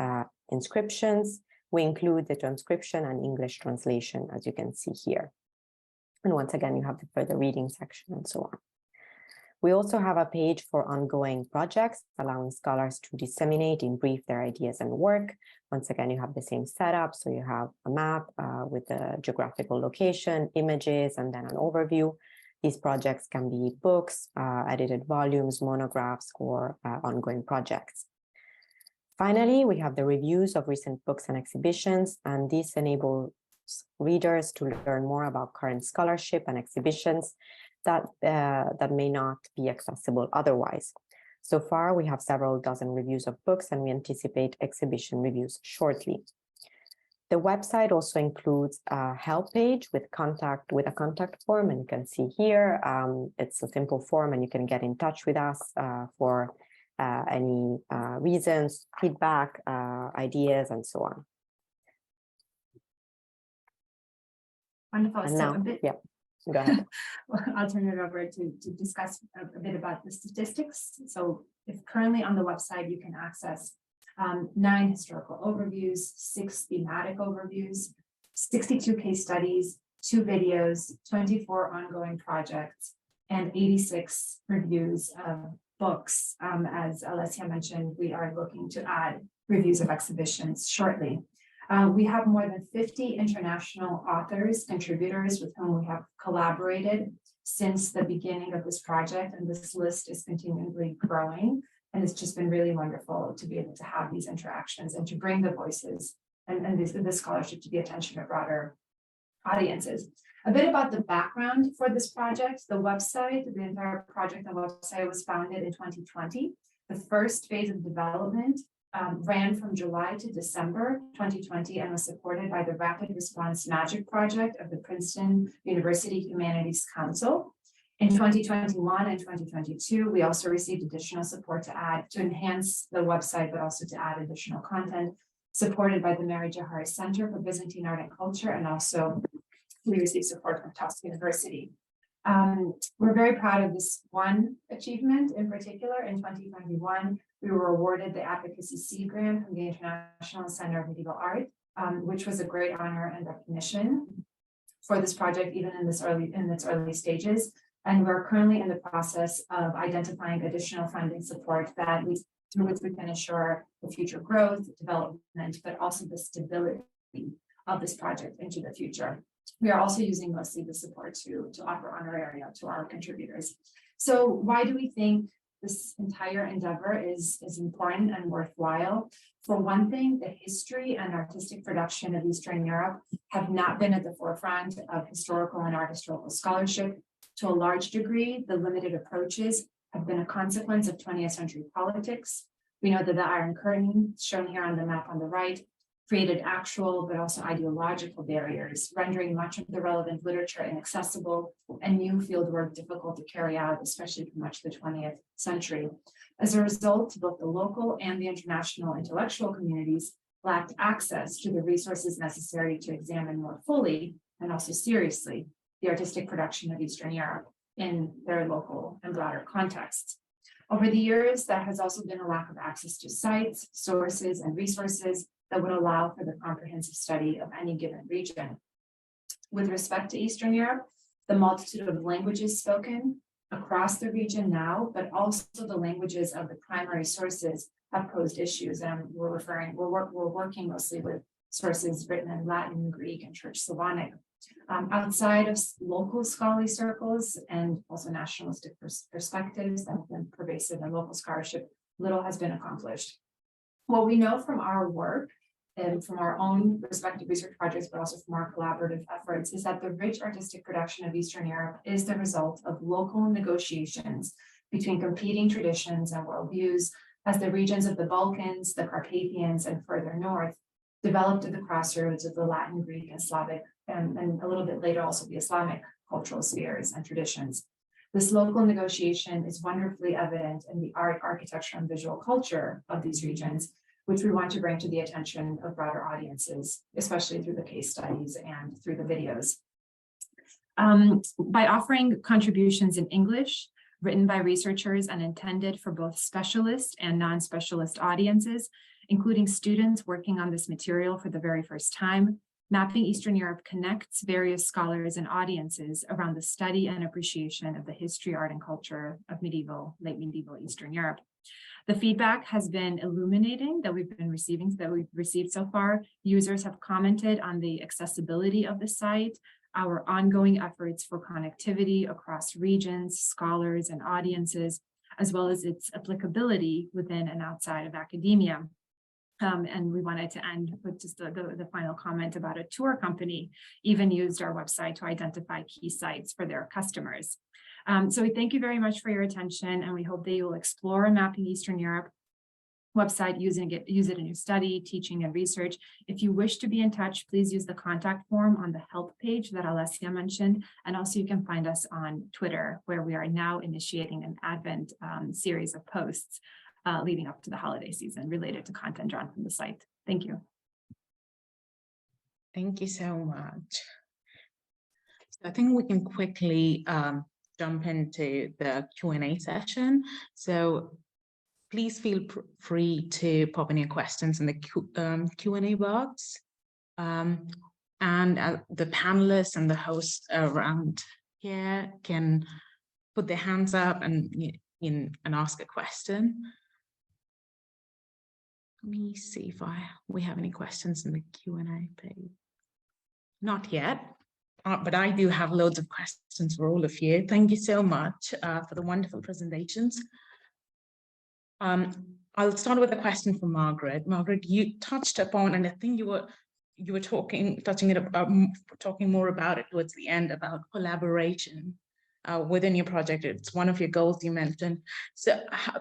Speaker 4: inscriptions, we include the transcription and English translation, as you can see here. And once again, you have the further reading section and so on. We also have a page for ongoing projects, allowing scholars to disseminate in brief their ideas and work. Once again, you have the same setup. So you have a map with the geographical location, images, and then an overview. These projects can be books, edited volumes, monographs, or ongoing projects. Finally, we have the reviews of recent books and exhibitions, and this enables readers to learn more about current scholarship and exhibitions that may not be accessible otherwise. So far, we have several dozen reviews of books, and we anticipate exhibition reviews shortly. The website also includes a help page with a contact form, and you can see here, it's a simple form, and you can get in touch with us for any reasons, feedback, ideas, and so on.
Speaker 5: Wonderful.
Speaker 4: And
Speaker 5: so
Speaker 4: now, yeah, go ahead.
Speaker 5: I'll turn it over to discuss a bit about the statistics. So if currently on the website, you can access 9 historical overviews, 6 thematic overviews, 62 case studies, 2 videos, 24 ongoing projects, and 86 reviews of books. As Alessia mentioned, we are looking to add reviews of exhibitions shortly. We have more than 50 international authors, contributors with whom we have collaborated since the beginning of this project, and this list is continually growing. And it's just been really wonderful to be able to have these interactions and to bring the voices and this scholarship to the attention of broader audiences. A bit about the background for this project. The entire project and website was founded in 2020. The first phase of development ran from July to December 2020 and was supported by the Rapid Response Magic Project of the Princeton University Humanities Council. In 2021 and 2022, we also received additional support to enhance the website, but also to add additional content, supported by the Mary Jahari Center for Byzantine Art and Culture, and also we received support from Tufts University. We're very proud of this one achievement in particular. In 2021, we were awarded the Advocacy C grant from the International Center of Medieval Art, which was a great honor and recognition for this project, even in its early stages. And we're currently in the process of identifying additional funding support through which we can ensure the future growth, development, but also the stability of this project into the future. We are also using mostly the support to offer honoraria to our contributors. So why do we think this entire endeavor is important and worthwhile? For one thing, the history and artistic production of Eastern Europe have not been at the forefront of historical and art historical scholarship. To a large degree, the limited approaches have been a consequence of 20th century politics. We know that the Iron Curtain, shown here on the map on the right, created actual but also ideological barriers, rendering much of the relevant literature inaccessible and new fieldwork difficult to carry out, especially for much of the 20th century. As a result, both the local and the international intellectual communities lacked access to the resources necessary to examine more fully and also seriously the artistic production of Eastern Europe in their local and broader contexts. Over the years, there has also been a lack of access to sites, sources, and resources that would allow for the comprehensive study of any given region. With respect to Eastern Europe, the multitude of languages spoken across the region now, but also the languages of the primary sources have posed issues. And we're working mostly with sources written in Latin, Greek, and Church Slavonic. Outside of local scholarly circles and also nationalistic perspectives that have been pervasive in local scholarship, little has been accomplished. What we know from our work and from our own respective research projects, but also from our collaborative efforts, is that the rich artistic production of Eastern Europe is the result of local negotiations between competing traditions and worldviews, as the regions of the Balkans, the Carpathians, and further north developed at the crossroads of the Latin, Greek, and Slavic, and a little bit later also the Islamic cultural spheres and traditions. This local negotiation is wonderfully evident in the art, architecture, and visual culture of these regions, which we want to bring to the attention of broader audiences, especially through the case studies and through the videos. By offering contributions in English, written by researchers and intended for both specialist and non-specialist audiences, including students working on this material for the very first time, Mapping Eastern Europe connects various scholars and audiences around the study and appreciation of the history, art, and culture of medieval, late medieval Eastern Europe. The feedback has been illuminating that we've received so far. Users have commented on the accessibility of the site, our ongoing efforts for connectivity across regions, scholars, and audiences, as well as its applicability within and outside of academia. And we wanted to end with just the final comment about a tour company even used our website to identify key sites for their customers. So we thank you very much for your attention, and we hope that you will explore Mapping Eastern Europe website, use it in your study, teaching, and research. If you wish to be in touch, please use the contact form on the help page that Alessia mentioned. And also you can find us on Twitter, where we are now initiating an Advent series of posts leading up to the holiday season related to content drawn from the site. Thank you.
Speaker 1: Thank you so much. So I think we can quickly jump into the Q&A session. So please feel free to pop in your questions in the Q&A box. And the panelists and the hosts around here can put their hands up and ask a question. Let me see if we have any questions in the Q&A page. Not yet, but I do have loads of questions for all of you. Thank you so much for the wonderful presentations. I'll start with a question for Margaret. Margaret, you touched upon, and I think you were talking more about it towards the end, about collaboration within your project. It's one of your goals you mentioned. So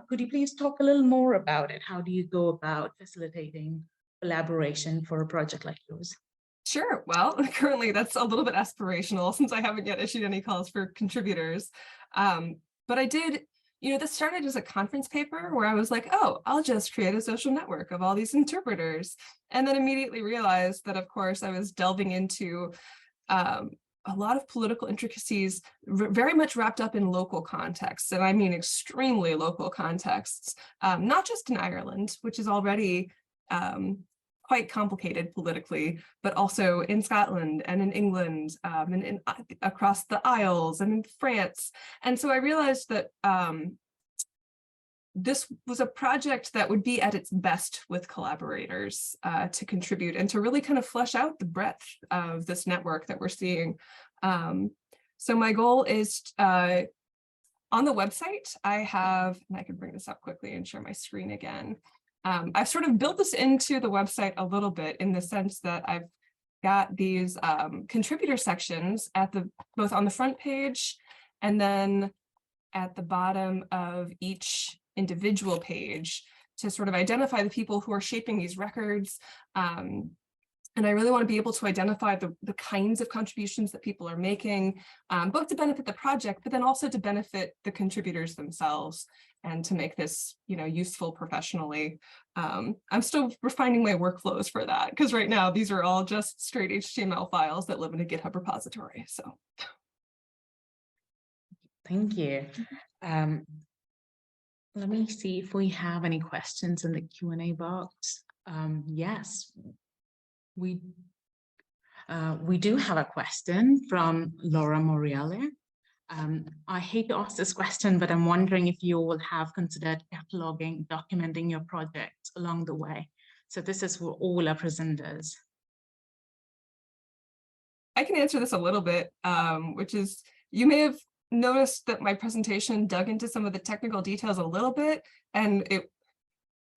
Speaker 1: could you please talk a little more about it? How do you go about facilitating collaboration for a project like yours?
Speaker 2: Sure. Well, currently that's a little bit aspirational since I haven't yet issued any calls for contributors. But I did, this started as a conference paper where I was like, oh, I'll just create a social network of all these interpreters. And then immediately realized that, of course, I was delving into a lot of political intricacies very much wrapped up in local contexts, and I mean extremely local contexts, not just in Ireland, which is already quite complicated politically, but also in Scotland and in England, and across the Isles and in France. And so I realized that this was a project that would be at its best with collaborators to contribute and to really kind of flesh out the breadth of this network that we're seeing. So my goal is on the website, I have, and I can bring this up quickly and share my screen again. I've sort of built this into the website a little bit in the sense that I've got these contributor sections at both on the front page and then at the bottom of each individual page to sort of identify the people who are shaping these records. And I really want to be able to identify the kinds of contributions that people are making, both to benefit the project, but then also to benefit the contributors themselves and to make this, useful professionally. I'm still refining my workflows for that, because right now these are all just straight HTML files that live in a GitHub repository. So.
Speaker 1: Thank you. Let me see if we have any questions in the Q&A box. Yes, we do have a question from Laura Morielli. I hate to ask this question, but I'm wondering if you will have considered cataloging, documenting your projects along the way. So this is for all our presenters.
Speaker 2: I can answer this a little bit, which is, you may have noticed that my presentation dug into some of the technical details a little bit, and it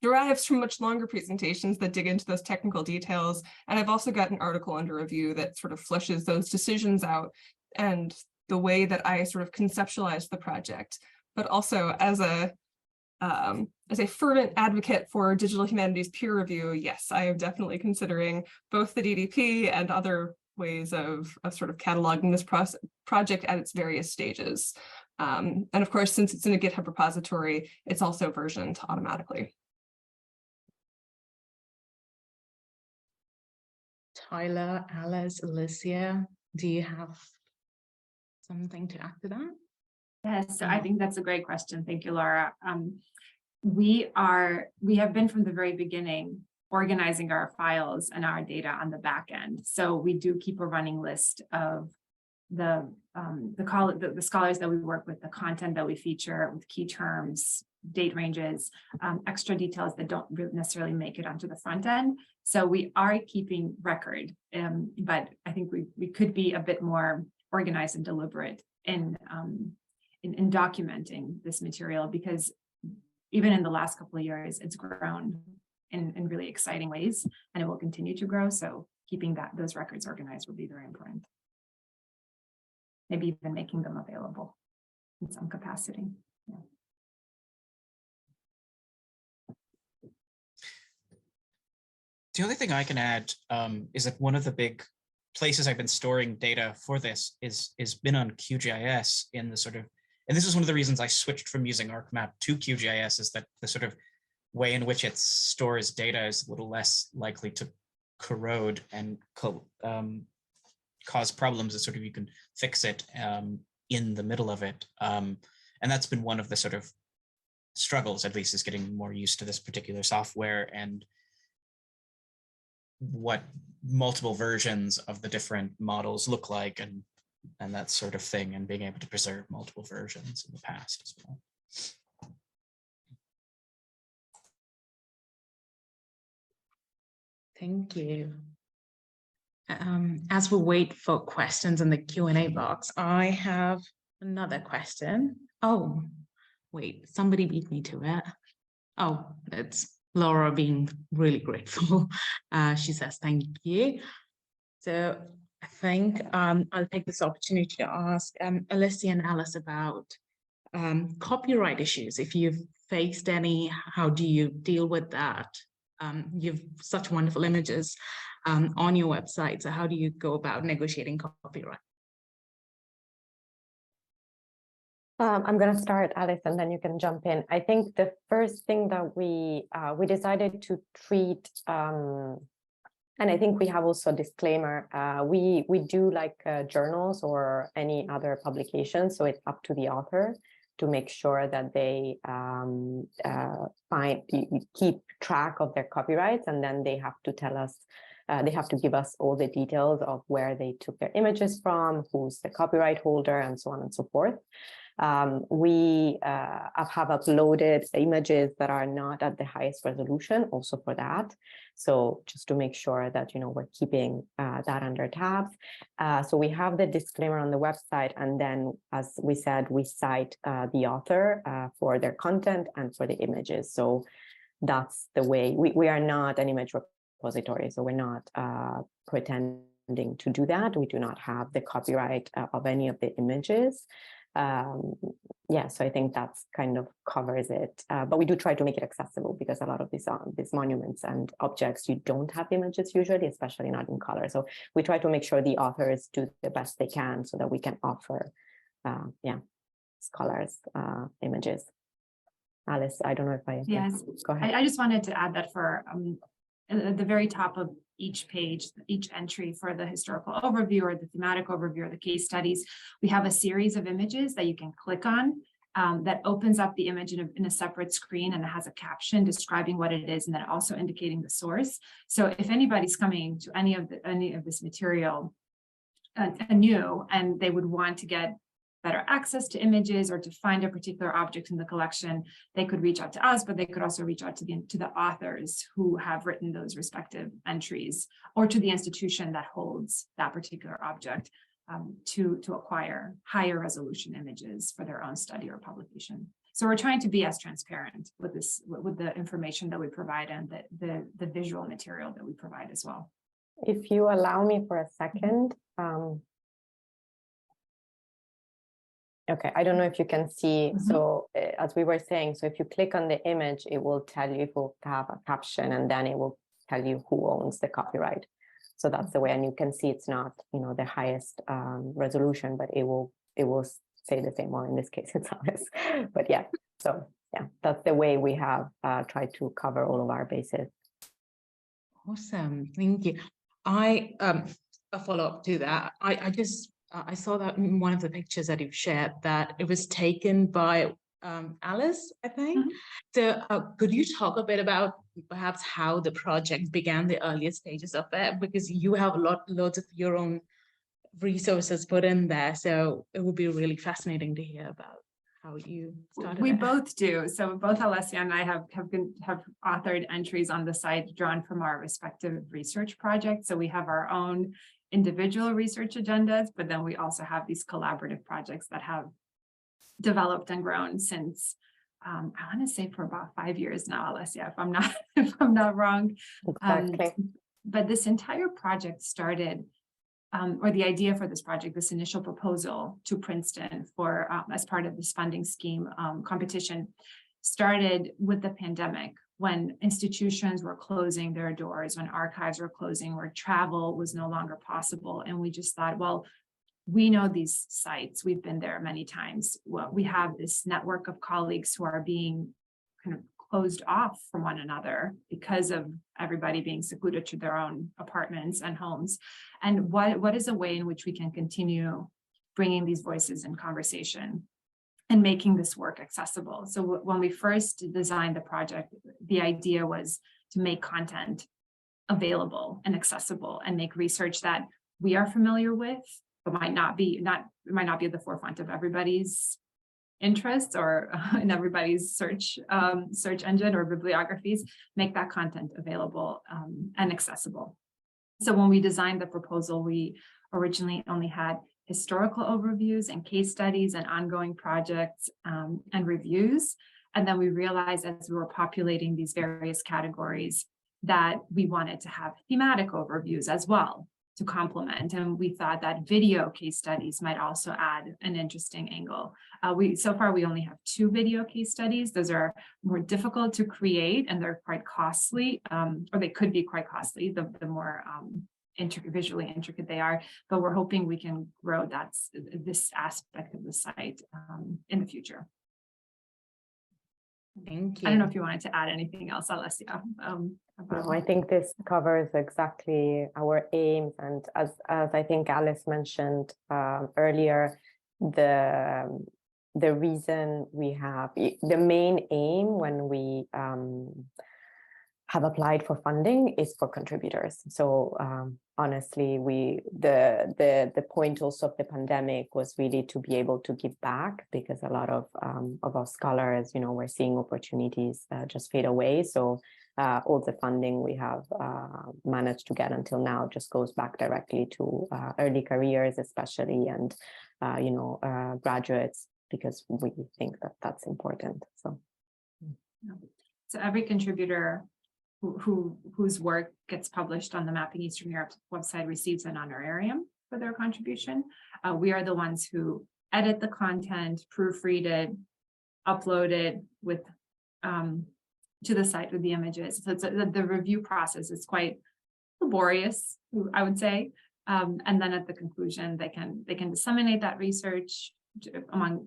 Speaker 2: derives from much longer presentations that dig into those technical details. And I've also got an article under review that sort of fleshes those decisions out and the way that I sort of conceptualize the project. But also as a fervent advocate for digital humanities peer review, yes, I am definitely considering both the DDP and other ways of sort of cataloging this project at its various stages. And of course, since it's in a GitHub repository, it's also versioned automatically.
Speaker 1: Tyler, Alice, Alicia, do you have something to add to that?
Speaker 5: Yes, so I think that's a great question. Thank you, Laura. We have been from the very beginning organizing our files and our data on the back end. So we do keep a running list of the scholars that we work with, the content that we feature with key terms, date ranges, extra details that don't necessarily make it onto the front end. So we are keeping record, but I think we could be a bit more organized and deliberate in documenting this material, because even in the last couple of years, it's grown in really exciting ways, and it will continue to grow. So keeping those records organized will be very important. Maybe even making them available in some capacity. Yeah.
Speaker 3: The only thing I can add is that one of the big places I've been storing data for this is been on QGIS in the sort of, and this is one of the reasons I switched from using ArcMap to QGIS, is that the sort of way in which it stores data is a little less likely to corrode and cause problems. Is sort of, you can fix it in the middle of it. And that's been one of the sort of struggles, at least, is getting more used to this particular software and what multiple versions of the different models look like, and that sort of thing, and being able to preserve multiple versions in the past as well.
Speaker 1: Thank you. As we wait for questions in the Q&A box, I have another question. Oh, wait, somebody beat me to it. Oh, it's Laura being really grateful. She says, thank you. So I think I'll take this opportunity to ask Alicia and Alice about copyright issues. If you've faced any, how do you deal with that? You've such wonderful images on your website. So how do you go about negotiating copyright?
Speaker 4: I'm going to start, Alice, and then you can jump in. I think the first thing that we decided to treat And I think we have also a disclaimer. We do like journals or any other publications, so it's up to the author to make sure that they keep track of their copyrights, and then they have to tell us, they have to give us all the details of where they took their images from, who's the copyright holder, and so on and so forth. We have uploaded images that are not at the highest resolution also for that. So just to make sure that, we're keeping that under tabs. So we have the disclaimer on the website. And then, as we said, we cite the author for their content and for the images. So that's the way. We are not an image repository, so we're not pretending to do that. We do not have the copyright of any of the images. Yeah, so I think that's kind of covers it, but we do try to make it accessible, because a lot of these monuments and objects, you don't have images usually, especially not in color. So we try to make sure the authors do the best they can so that we can offer scholars images. Alice, I don't know if I
Speaker 5: Yes,
Speaker 4: go ahead.
Speaker 5: I just wanted to add that for at the very top of each page, each entry for the historical overview or the thematic overview or the case studies, we have a series of images that you can click on that opens up the image in a separate screen, and it has a caption describing what it is and then also indicating the source. So if anybody's coming to any of this material anew and they would want to get better access to images or to find a particular object in the collection, they could reach out to us, but they could also reach out to the authors who have written those respective entries, or to the institution that holds that particular object to acquire higher resolution images for their own study or publication. So we're trying to be as transparent with the information that we provide and the visual material that we provide as well.
Speaker 4: If you allow me for a second. Okay, I don't know if you can see. So as we were saying, so if you click on the image, it will tell you, it will have a caption, and then it will tell you who owns the copyright. So that's the way, and you can see it's not, the highest resolution, but it will say the same. Well, in this case, it's Alice. But yeah, so yeah, that's the way we have tried to cover all of our bases.
Speaker 1: Awesome, thank you. A follow-up to that. I saw that in one of the pictures that you've shared that it was taken by Alice, I think. So could you talk a bit about perhaps how the project began, the earliest stages of it? Because you have loads of your own resources put in there. So it would be really fascinating to hear about how you started.
Speaker 5: We both do. So both Alessia and I have authored entries on the site drawn from our respective research projects. So we have our own individual research agendas, but then we also have these collaborative projects that have developed and grown since I want to say for about 5 years now, Alessia, if I'm not wrong.
Speaker 4: Exactly.
Speaker 5: But this entire project started, or the idea for this project, this initial proposal to Princeton for as part of this funding scheme competition, started with the pandemic, when institutions were closing their doors, when archives were closing, where travel was no longer possible. And we just thought, well, we know these sites, we've been there many times. Well, we have this network of colleagues who are being kind of closed off from one another because of everybody being secluded to their own apartments and homes. And what is a way in which we can continue bringing these voices in conversation and making this work accessible? So when we first designed the project, the idea was to make content available and accessible and make research that we are familiar with, but might not be at the forefront of everybody's interests or in everybody's search engine or bibliographies, make that content available and accessible. So when we designed the proposal, we originally only had historical overviews and case studies and ongoing projects and reviews. And then we realized as we were populating these various categories that we wanted to have thematic overviews as well to complement. And we thought that video case studies might also add an interesting angle. So far, we only have 2 video case studies. Those are more difficult to create and they're quite costly, or they could be quite costly, the more visually intricate they are, but we're hoping we can grow this aspect of the site in the future.
Speaker 1: Thank you.
Speaker 5: I don't know if you wanted to add anything else, Alessia.
Speaker 4: No, I think this covers exactly our aims, and as I think Alice mentioned earlier, the reason we have the main aim when we have applied for funding is for contributors. So honestly, the point also of the pandemic was really to be able to give back, because a lot of our scholars, we're seeing opportunities just fade away. So all the funding we have managed to get until now just goes back directly to early careers, especially, and graduates, because we think that that's important. So
Speaker 5: every contributor whose work gets published on the Mapping Eastern Europe website receives an honorarium for their contribution. We are the ones who edit the content, proofread it, upload it with to the site with the images. So the review process is quite laborious, I would say. And then at the conclusion, they can disseminate that research among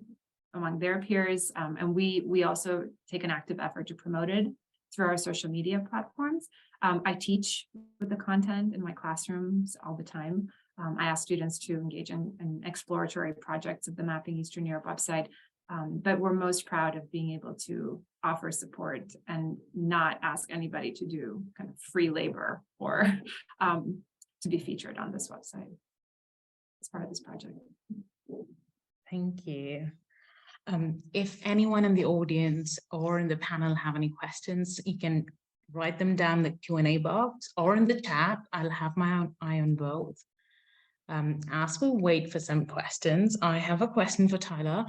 Speaker 5: their peers. And we also take an active effort to promote it through our social media platforms. I teach with the content in my classrooms all the time. I ask students to engage in exploratory projects of the Mapping Eastern Europe website, but we're most proud of being able to offer support and not ask anybody to do kind of free labor or to be featured on this website as part of this project.
Speaker 1: Thank you. If anyone in the audience or in the panel have any questions, you can write them down in the Q&A box or in the chat. I'll have my eye on both. As we wait for some questions, I have a question for Tyler.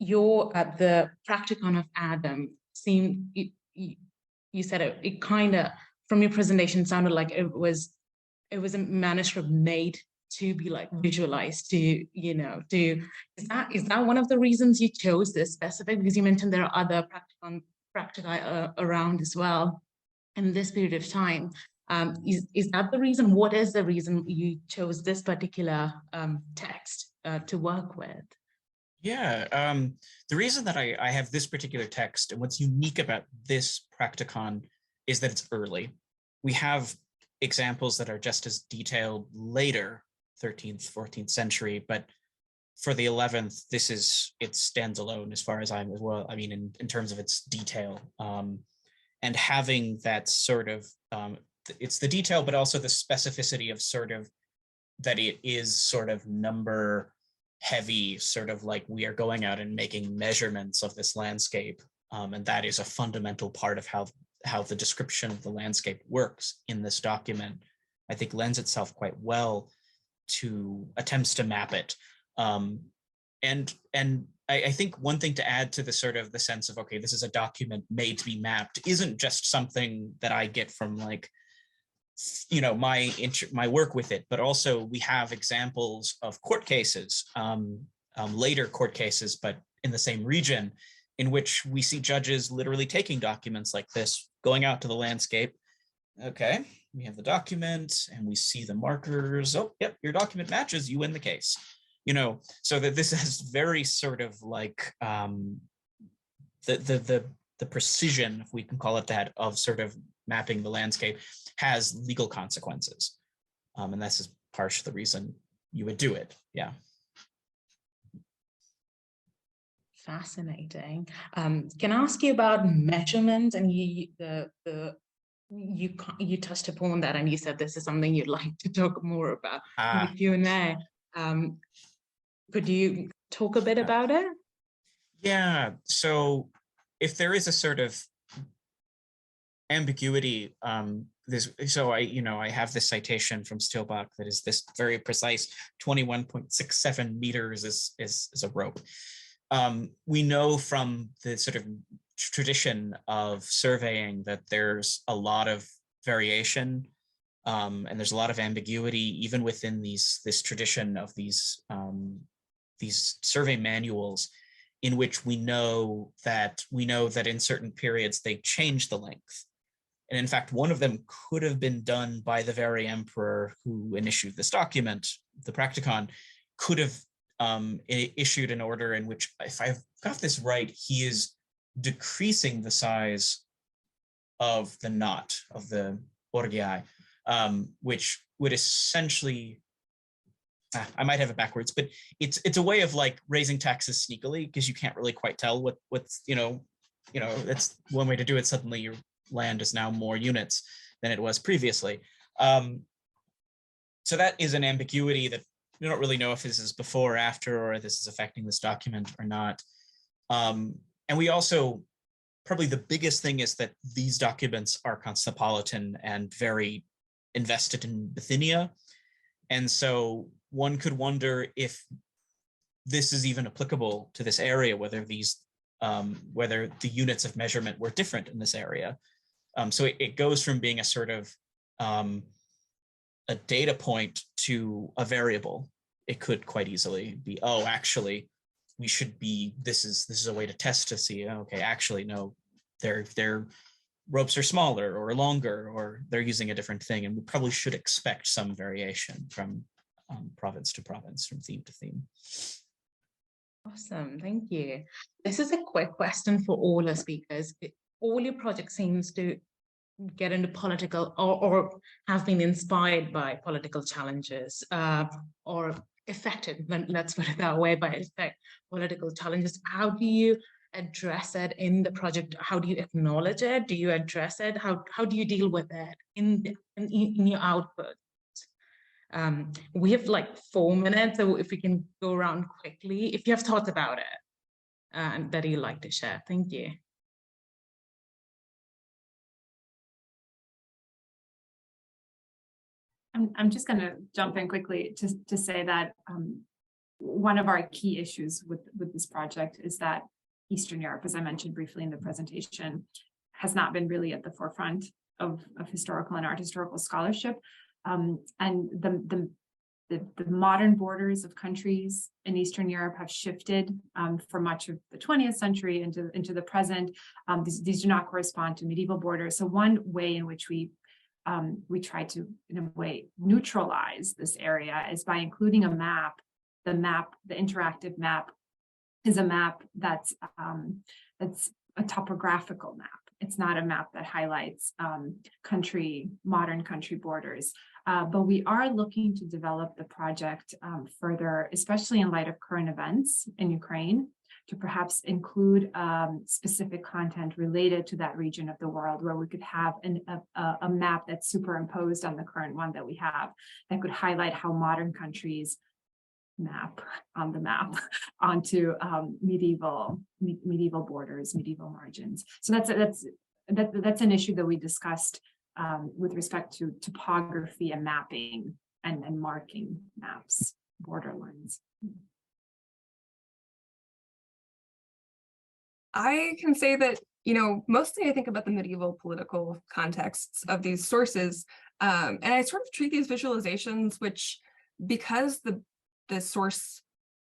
Speaker 1: You're at the Practicon of Adam. You said it kind of, from your presentation, sounded like it was a manuscript made to be like visualized, is that one of the reasons you chose this specific? Because you mentioned there are other practica around as well in this period of time. Is that the reason? What is the reason you chose this particular text to work with?
Speaker 3: Yeah, the reason that I have this particular text, and what's unique about this practicon, is that it's early. We have examples that are just as detailed later, 13th, 14th century, but for the 11th, it stands alone as far as I'm as well. I mean, in terms of its detail, and having that sort of, it's the detail, but also the specificity of sort of that it is sort of number heavy, sort of like we are going out and making measurements of this landscape. And that is a fundamental part of how the description of the landscape works in this document, I think lends itself quite well to attempts to map it. And I think one thing to add to the sort of the sense of, okay, this is a document made to be mapped isn't just something that I get from like, my work with it, but also we have examples of court cases, later court cases, but in the same region, in which we see judges literally taking documents like this, going out to the landscape. Okay, we have the document and we see the markers. Oh, yep, your document matches, you win the case. So that this is very sort of like the precision, if we can call it that, of sort of mapping the landscape has legal consequences. And this is part of the reason you would do it. Yeah.
Speaker 1: Fascinating. Can I ask you about measurement? And you touched upon that, and you said this is something you'd like to talk more about in the Q&A. Could you talk a bit about it?
Speaker 3: Yeah. So if there is a sort of ambiguity, I have this citation from Steelbach that is this very precise 21.67 meters is a rope. We know from the sort of tradition of surveying that there's a lot of variation, and there's a lot of ambiguity even within this tradition of these survey manuals, in which we know that in certain periods they change the length. And in fact, one of them could have been done by the very emperor who issued this document. The Practicon could have issued an order in which, if I've got this right, he is decreasing the size of the knot of the orgiai, which would essentially, I might have it backwards, but it's a way of like raising taxes sneakily because you can't really quite tell what's that's one way to do it. Suddenly your land is now more units than it was previously. So that is an ambiguity that we don't really know if this is before or after, or this is affecting this document or not. And we also, probably the biggest thing is that these documents are cosmopolitan and very invested in Bithynia. And so one could wonder if this is even applicable to this area, whether whether the units of measurement were different in this area. So it goes from being a sort of a data point to a variable. It could quite easily be, oh, actually, we should be, this is a way to test to see, okay, actually, no, their ropes are smaller or longer, or they're using a different thing. And we probably should expect some variation from province to province, from theme to theme.
Speaker 1: Awesome, thank you. This is a quick question for all the speakers. All your projects seems to get into political or have been inspired by political challenges or affected, let's put it that way, by political challenges. How do you address it in the project? How do you acknowledge it? Do you address it? How do you deal with it in your output? We have like 4 minutes, so if we can go around quickly, if you have thoughts about it that you'd like to share. Thank you.
Speaker 5: I'm just going to jump in quickly to say that one of our key issues with this project is that Eastern Europe, as I mentioned briefly in the presentation, has not been really at the forefront of historical and art historical scholarship. And the modern borders of countries in Eastern Europe have shifted for much of the 20th century into the present. These do not correspond to medieval borders. So one way in which we try to, in a way, neutralize this area is by including a map. The interactive map is a map that's a topographical map. It's not a map that highlights modern country borders. But we are looking to develop the project further, especially in light of current events in Ukraine, to perhaps include specific content related to that region of the world, where we could have a map that's superimposed on the current one that we have, that could highlight how modern countries map on the map onto medieval borders, medieval margins. So that's an issue that we discussed with respect to topography and mapping and marking maps, borderlines.
Speaker 2: I can say that, mostly I think about the medieval political contexts of these sources, and I sort of treat these visualizations, which, because the source,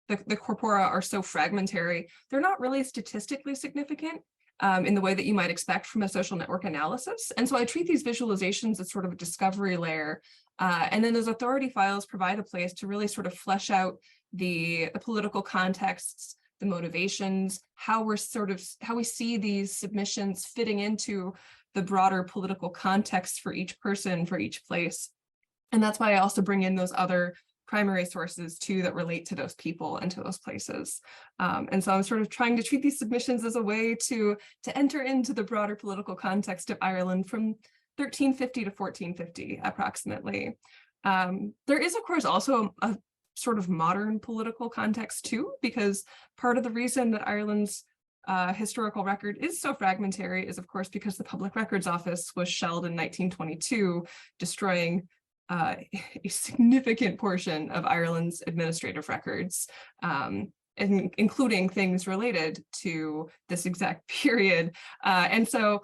Speaker 2: the corpora are so fragmentary, they're not really statistically significant in the way that you might expect from a social network analysis. And so I treat these visualizations as sort of a discovery layer. And then those authority files provide a place to really sort of flesh out the political contexts, the motivations, how we see these submissions fitting into the broader political context for each person, for each place. And that's why I also bring in those other primary sources too that relate to those people and to those places. And so I'm sort of trying to treat these submissions as a way to enter into the broader political context of Ireland from 1350 to 1450 approximately. There is, of course, also a sort of modern political context too, because part of the reason that Ireland's historical record is so fragmentary is, of course, because the Public Records Office was shelled in 1922, destroying a significant portion of Ireland's administrative records, including things related to this exact period. And so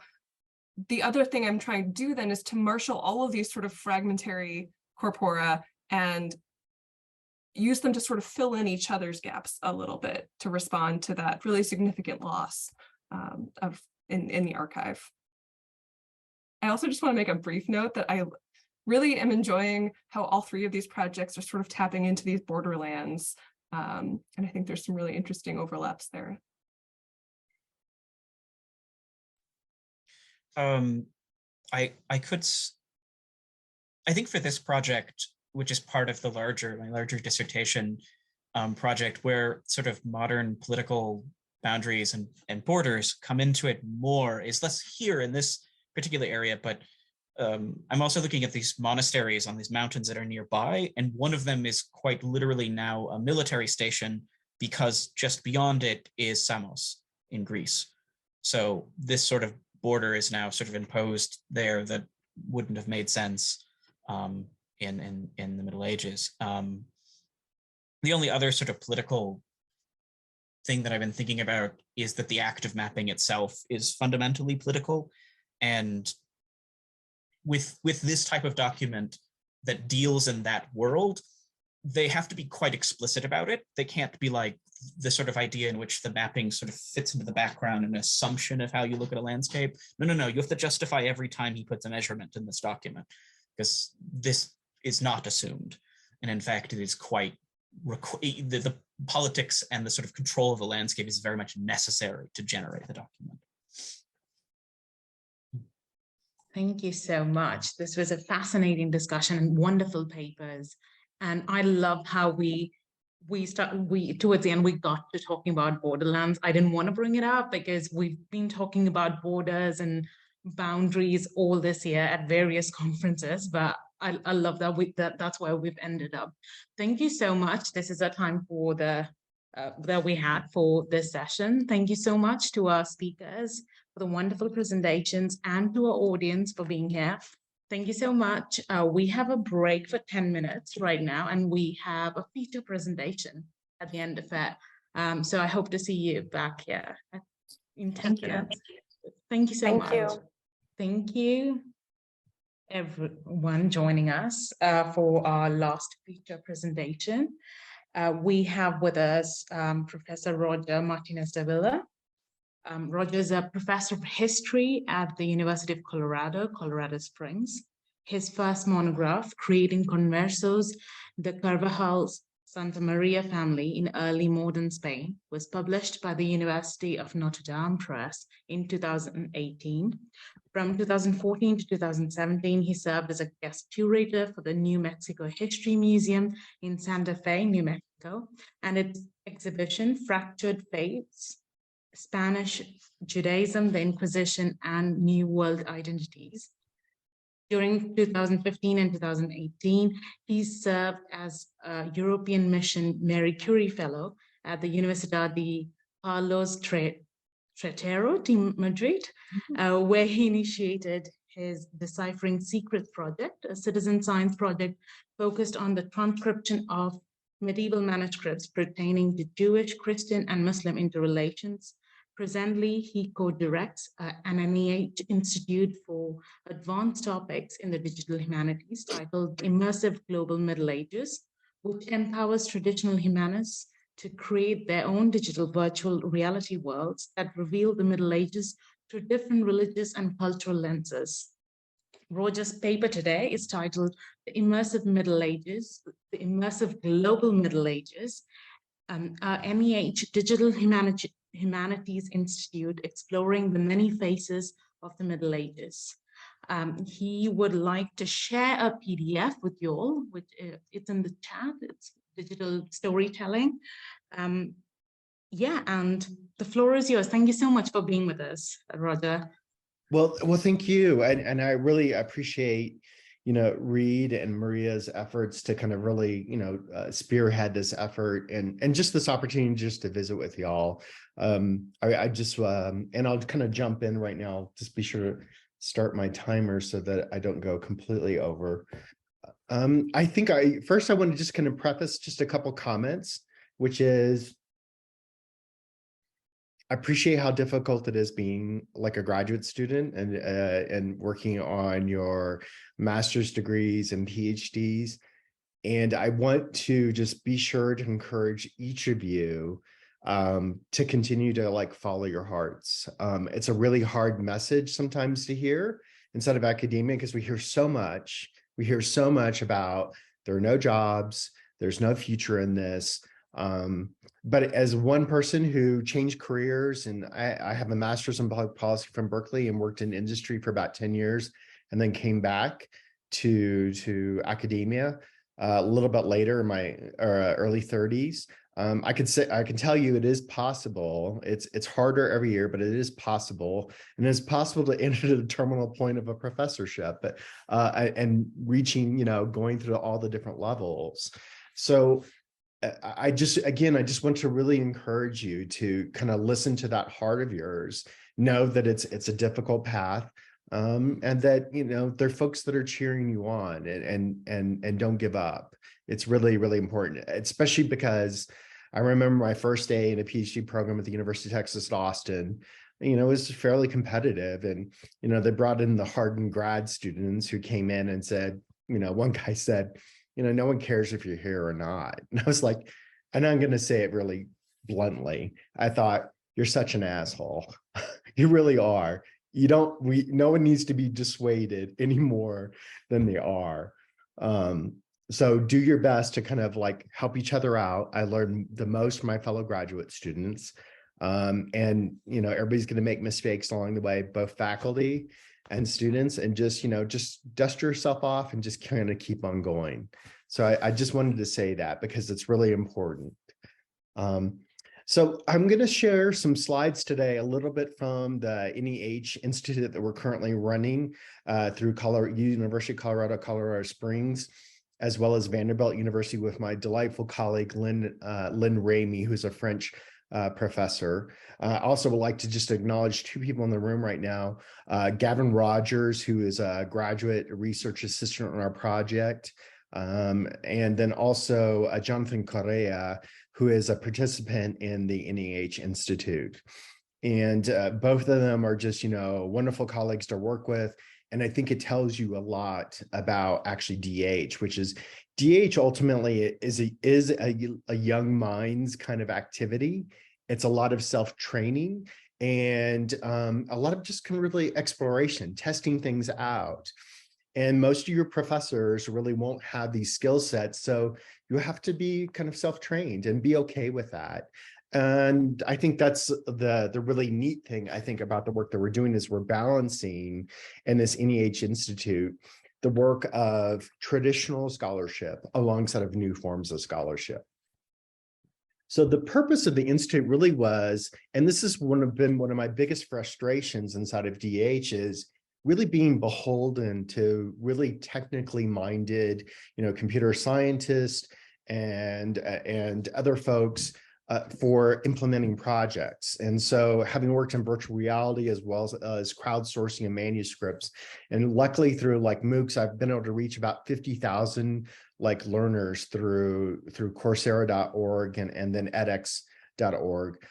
Speaker 2: the other thing I'm trying to do then is to marshal all of these sort of fragmentary corpora and use them to sort of fill in each other's gaps a little bit to respond to that really significant loss in the archive. I also just want to make a brief note that I really am enjoying how all three of these projects are sort of tapping into these borderlands. And I think there's some really interesting overlaps there.
Speaker 3: I think for this project, which is part of the my larger dissertation project, where sort of modern political boundaries and borders come into it more, is less here in this particular area, but I'm also looking at these monasteries on these mountains that are nearby, and one of them is quite literally now a military station because just beyond it is Samos in Greece. So this sort of border is now sort of imposed there that wouldn't have made sense in the Middle Ages. The only other sort of political thing that I've been thinking about is that the act of mapping itself is fundamentally political, and with this type of document that deals in that world, they have to be quite explicit about it. They can't be like the sort of idea in which the mapping sort of fits into the background, an assumption of how you look at a landscape. No, you have to justify every time he puts a measurement in this document, because this is not assumed. And in fact, it is quite, the politics and the sort of control of the landscape is very much necessary to generate the document.
Speaker 1: Thank you so much. This was a fascinating discussion and wonderful papers. And I love how we towards the end, we got to talking about borderlands. I didn't want to bring it up because we've been talking about borders and boundaries all this year at various conferences, but I love that that's where we've ended up. Thank you so much. This is our time for that we had for this session. Thank you so much to our speakers for the wonderful presentations and to our audience for being here. Thank you so much. We have a break for 10 minutes right now, and we have a feature presentation at the end of it. So I hope to see you back here in 10 minutes. Thank you so much. Thank you, everyone joining us for our last feature presentation. We have with us Professor Roger Martínez-Dávila. Roger is a professor of history at the University of Colorado, Colorado Springs. His first monograph, Creating Conversos, the Carvajal Santa Maria family in early modern Spain, was published by the University of Notre Dame Press in 2018. From 2014 to 2017, he served as a guest curator for the New Mexico History Museum in Santa Fe, New Mexico, and its exhibition, Fractured Faiths, Spanish Judaism, the Inquisition, and New World Identities. During 2015 and 2018, he served as a European Mission Marie Curie Fellow at the Universidad de Carlos Tretero de Madrid, where he initiated his Deciphering Secrets project, a citizen science project focused on the transcription of medieval manuscripts pertaining to Jewish, Christian, and Muslim interrelations. Presently, he co-directs an NEH Institute for Advanced Topics in the Digital Humanities titled Immersive Global Middle Ages, which empowers traditional humanists to create their own digital virtual reality worlds that reveal the Middle Ages through different religious and cultural lenses. Roger's paper today is titled The Immersive Middle Ages, the Immersive Global Middle Ages, NEH Digital Humanities Institute, exploring the many faces of the Middle Ages. He would like to share a PDF with you all, which it's in the chat, it's digital storytelling. Yeah, and the floor is yours. Thank you so much for being with us, Roger.
Speaker 6: Well, thank you. And I really appreciate, Reed and Maria's efforts to kind of really, spearhead this effort and just this opportunity just to visit with y'all. I just, and I'll kind of jump in right now, just be sure to start my timer so that I don't go completely over. I think first I want to just kind of preface just a couple comments, which is, I appreciate how difficult it is being like a graduate student and working on your master's degrees and PhDs. And I want to just be sure to encourage each of you to continue to follow your hearts. It's a really hard message sometimes to hear inside of academia because we hear so much. We hear so much about there are no jobs, there's no future in this. But as one person who changed careers, and I have a master's in public policy from Berkeley and worked in industry for about 10 years, and then came back to academia a little bit later in my early 30s. I can tell you it is possible. It's harder every year, but it is possible, and it's possible to enter the terminal point of a professorship, and reaching, going through all the different levels. So I just want to really encourage you to kind of listen to that heart of yours. Know that it's a difficult path, and that there are folks that are cheering you on, and don't give up. It's really, really important, especially because I remember my first day in a PhD program at the University of Texas at Austin. It was fairly competitive, and they brought in the hardened grad students who came in and said, one guy said, no one cares if you're here or not. And I was like, and I'm going to say it really bluntly, I thought, you're such an asshole. You really are. No one needs to be dissuaded any more than they are. So do your best to kind of like help each other out. I learned the most from my fellow graduate students. And everybody's going to make mistakes along the way, both faculty and students, and just dust yourself off and just kind of keep on going. So I just wanted to say that because it's really important. So I'm going to share some slides today, a little bit from the NEH Institute that we're currently running through University of Colorado Springs, as well as Vanderbilt University, with my delightful colleague, Lynn Ramey, who's a French professor. I also would like to just acknowledge two people in the room right now. Gavin Rogers, who is a graduate research assistant on our project. And then also Jonathan Correa, who is a participant in the NEH Institute. And both of them are just, wonderful colleagues to work with. And I think it tells you a lot about actually DH, which is DH ultimately is a young minds kind of activity. It's a lot of self-training and a lot of just kind of really exploration, testing things out. And most of your professors really won't have these skill sets. So you have to be kind of self-trained and be okay with that. And I think that's the really neat thing, I think, about the work that we're doing is we're balancing in this NEH Institute the work of traditional scholarship alongside of new forms of scholarship. So the purpose of the Institute really was, and this has been one of my biggest frustrations inside of DH, is really being beholden to really technically minded, computer scientists and other folks for implementing projects. And so having worked in virtual reality as well as crowdsourcing and manuscripts, and luckily through like MOOCs, I've been able to reach about 50,000 like learners through Coursera.org and then edX.org.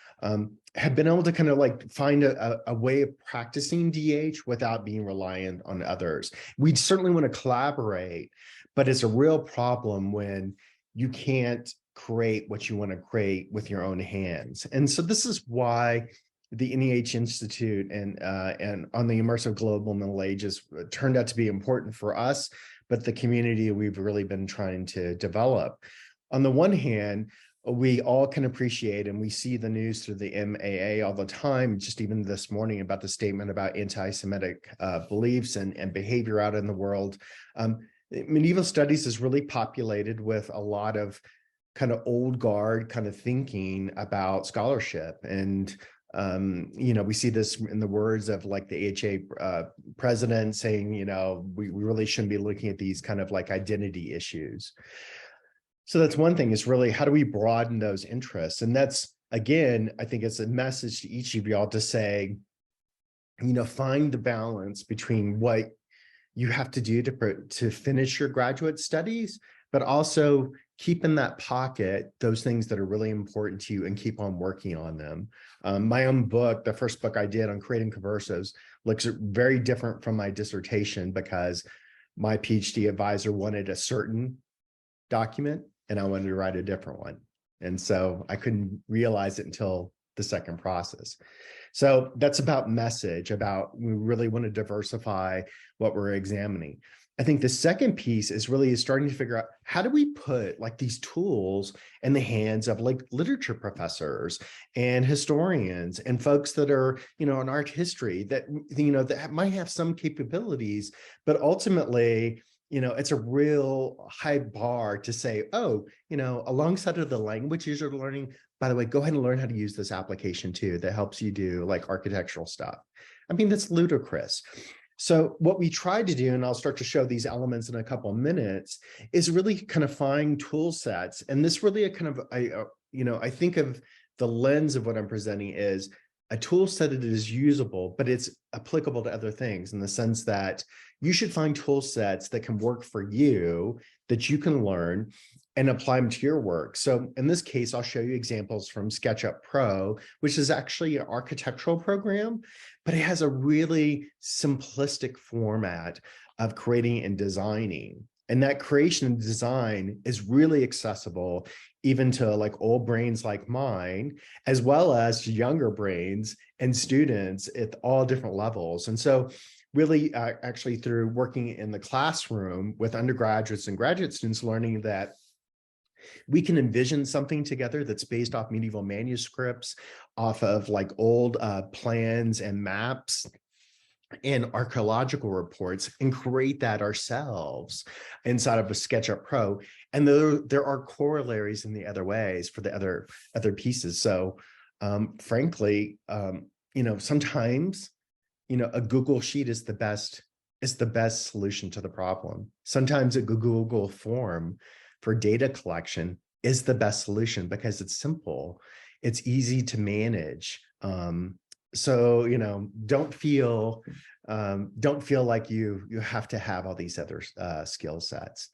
Speaker 6: Have been able to kind of like find a way of practicing DH without being reliant on others. We certainly want to collaborate, but it's a real problem when you can't create what you want to create with your own hands. And so this is why the NEH Institute and on the Immersive Global Middle Ages turned out to be important for us, but the community we've really been trying to develop. On the one hand, we all can appreciate, and we see the news through the MAA all the time, just even this morning about the statement about anti-Semitic beliefs and behavior out in the world. Medieval studies is really populated with a lot of kind of old guard kind of thinking about scholarship. And, we see this in the words of like the AHA president saying, we really shouldn't be looking at these kind of like identity issues. So that's one thing, is really how do we broaden those interests? And that's, again, I think it's a message to each of y'all to say, find the balance between what you have to do to finish your graduate studies, but also keep in that pocket those things that are really important to you and keep on working on them. My own book, the first book I did on creating conversives, looks very different from my dissertation because my PhD advisor wanted a certain document and I wanted to write a different one. And so I couldn't realize it until the second process. So that's about message, about we really want to diversify what we're examining. I think the second piece is really starting to figure out, how do we put like these tools in the hands of like literature professors and historians and folks that are, in art history that, that might have some capabilities, but ultimately, it's a real high bar to say, oh, alongside of the languages you're learning, by the way, go ahead and learn how to use this application too, that helps you do like architectural stuff. I mean, that's ludicrous. So what we tried to do, and I'll start to show these elements in a couple of minutes, is really kind of find tool sets. And this really a kind of, I think of the lens of what I'm presenting is a tool set that is usable, but it's applicable to other things in the sense that you should find tool sets that can work for you, that you can learn and apply them to your work. So in this case, I'll show you examples from SketchUp Pro, which is actually an architectural program, but it has a really simplistic format of creating and designing. And that creation and design is really accessible even to like old brains like mine, as well as younger brains and students at all different levels. And so really actually through working in the classroom with undergraduates and graduate students, learning that we can envision something together that's based off medieval manuscripts, off of like old plans and maps and archaeological reports, and create that ourselves inside of a SketchUp Pro. And there are corollaries in the other ways for the other pieces. So frankly, sometimes, a Google sheet is the best solution to the problem. Sometimes a Google form for data collection is the best solution because it's simple, it's easy to manage. So, don't feel like you have to have all these other skill sets.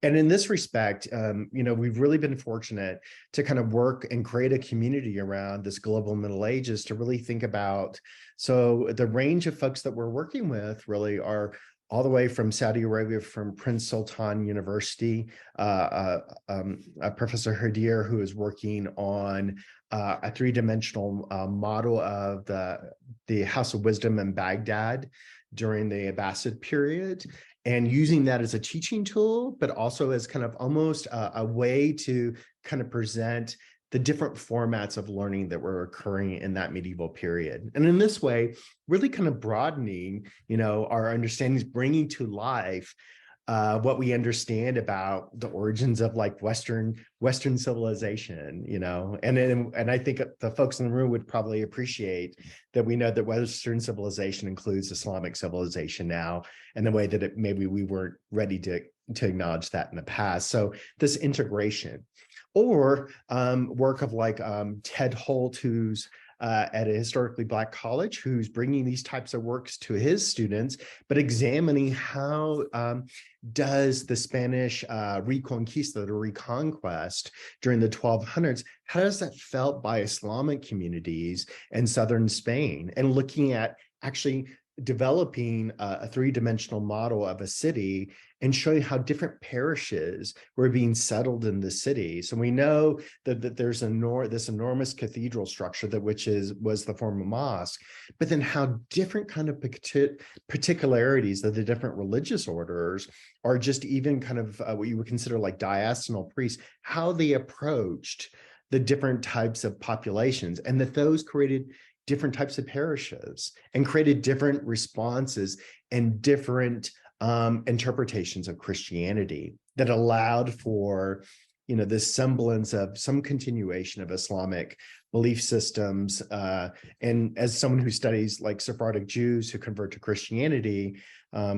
Speaker 6: And in this respect, we've really been fortunate to kind of work and create a community around this global Middle Ages to really think about. So the range of folks that we're working with really are all the way from Saudi Arabia, from Prince Sultan University, Professor Hadir, who is working on a three-dimensional model of the House of Wisdom in Baghdad during the Abbasid period, and using that as a teaching tool, but also as kind of almost a way to kind of present the different formats of learning that were occurring in that medieval period. And in this way, really kind of broadening, our understandings, bringing to life what we understand about the origins of like Western civilization, and I think the folks in the room would probably appreciate that we know that Western civilization includes Islamic civilization now, and the way that maybe we weren't ready to acknowledge that in the past. So this integration, or work of like Ted Holt, who's at a historically Black college, who's bringing these types of works to his students, but examining how does the Spanish Reconquista, the reconquest during the 1200s, how does that felt by Islamic communities in southern Spain, and looking at actually developing a three-dimensional model of a city and showing how different parishes were being settled in the city. So we know that there's this enormous cathedral structure that was the form of mosque, but then how different kind of particularities of the different religious orders are just even kind of what you would consider like diaconal priests, how they approached the different types of populations, and that those created different types of parishes and created different responses and different interpretations of Christianity that allowed for, this semblance of some continuation of Islamic belief systems. And as someone who studies like Sephardic Jews who convert to Christianity,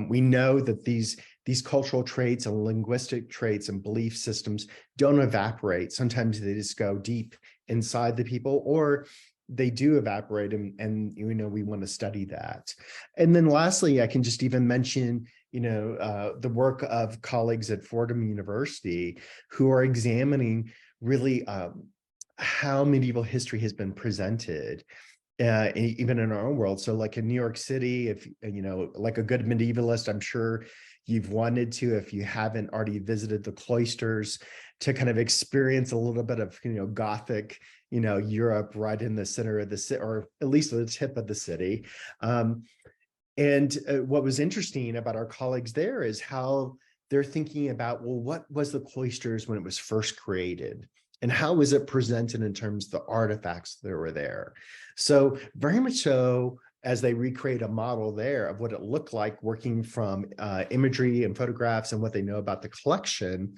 Speaker 6: we know that these cultural traits and linguistic traits and belief systems don't evaporate. Sometimes they just go deep inside the people, or they do evaporate, and we want to study that. And then lastly, I can just even mention the work of colleagues at Fordham University who are examining really how medieval history has been presented even in our own world. So like in New York City, if like a good medievalist, I'm sure you've wanted to, if you haven't already visited the cloisters, to kind of experience a little bit of Gothic Europe right in the center of the city, or at least at the tip of the city. And what was interesting about our colleagues there is how they're thinking about, well, what was the cloisters when it was first created? And how was it presented in terms of the artifacts that were there? So very much so, as they recreate a model there of what it looked like working from imagery and photographs and what they know about the collection,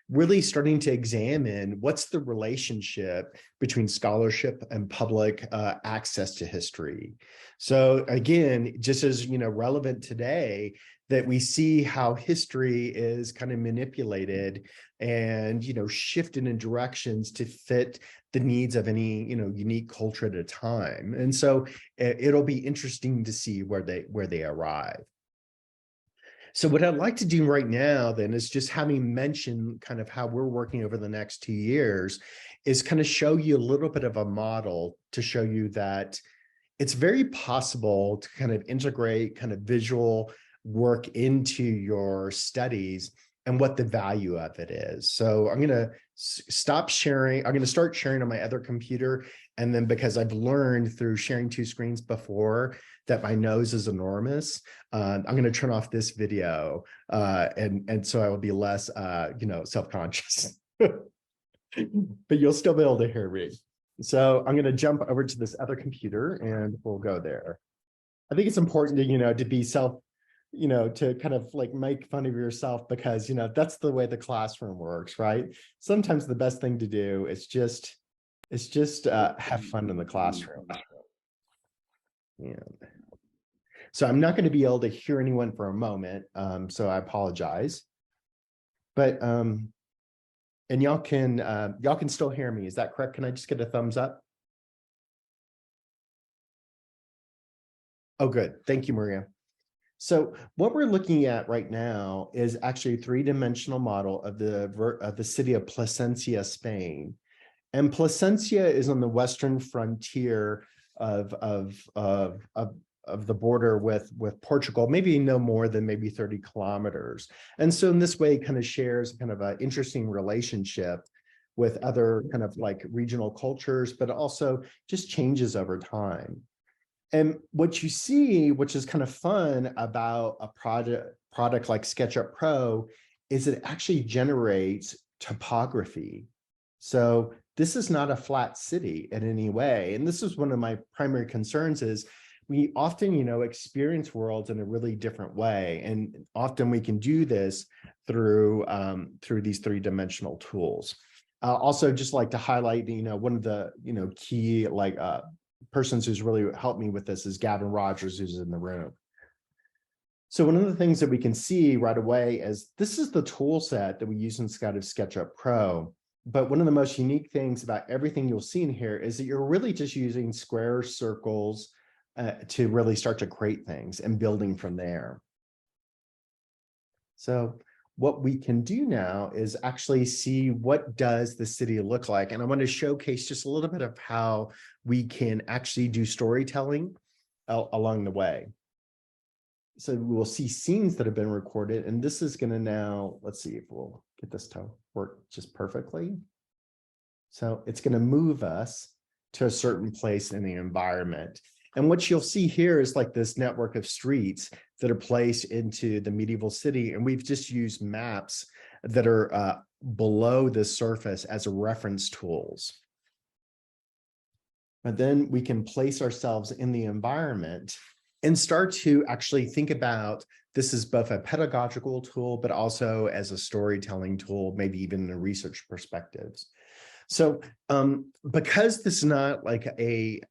Speaker 6: really starting to examine what's the relationship between scholarship and public access to history. So again, just as relevant today, that we see how history is kind of manipulated and shifted in directions to fit the needs of any unique culture at a time. And so it'll be interesting to see where they arrive. So what I'd like to do right now then is, just having mentioned kind of how we're working over the next 2 years, is kind of show you a little bit of a model to show you that it's very possible to kind of integrate kind of visual work into your studies and what the value of it is. So I'm going to stop sharing. I'm going to start sharing on my other computer. And then, because I've learned through sharing 2 screens before that my nose is enormous, I'm going to turn off this video. And so I will be less, self-conscious, but you'll still be able to hear me. So I'm going to jump over to this other computer and we'll go there. I think it's important to, to be to kind of like make fun of yourself, because, that's the way the classroom works, right? Sometimes the best thing to do is just have fun in the classroom. Yeah. So I'm not going to be able to hear anyone for a moment. So I apologize, but, and y'all can still hear me. Is that correct? Can I just get a thumbs up? Oh, good. Thank you, Maria. So what we're looking at right now is actually a 3-dimensional model of the city of Plasencia, Spain. And Plasencia is on the western frontier of the border with Portugal, maybe no more than maybe 30 kilometers. And so in this way, it kind of shares kind of an interesting relationship with other kind of like regional cultures, but also just changes over time. And what you see, which is kind of fun about a product like SketchUp Pro, is it actually generates topography. So this is not a flat city in any way. And this is one of my primary concerns, is we often, experience worlds in a really different way. And often we can do this through these 3-dimensional tools. Also, just like to highlight, one of the, key persons who's really helped me with this is Gavin Rogers, who's in the room. So one of the things that we can see right away is this is the tool set that we use in SketchUp Pro. But one of the most unique things about everything you'll see in here is that you're really just using squares, circles to really start to create things and building from there. So what we can do now is actually see, what does the city look like? And I want to showcase just a little bit of how we can actually do storytelling along the way. So we will see scenes that have been recorded, and this is going to now, let's see if we'll get this to work just perfectly. So it's going to move us to a certain place in the environment. And what you'll see here is like this network of streets that are placed into the medieval city. And we've just used maps that are below the surface as reference tools. But then we can place ourselves in the environment and start to actually think about this as both a pedagogical tool, but also as a storytelling tool, maybe even in a research perspectives. So because this is not like a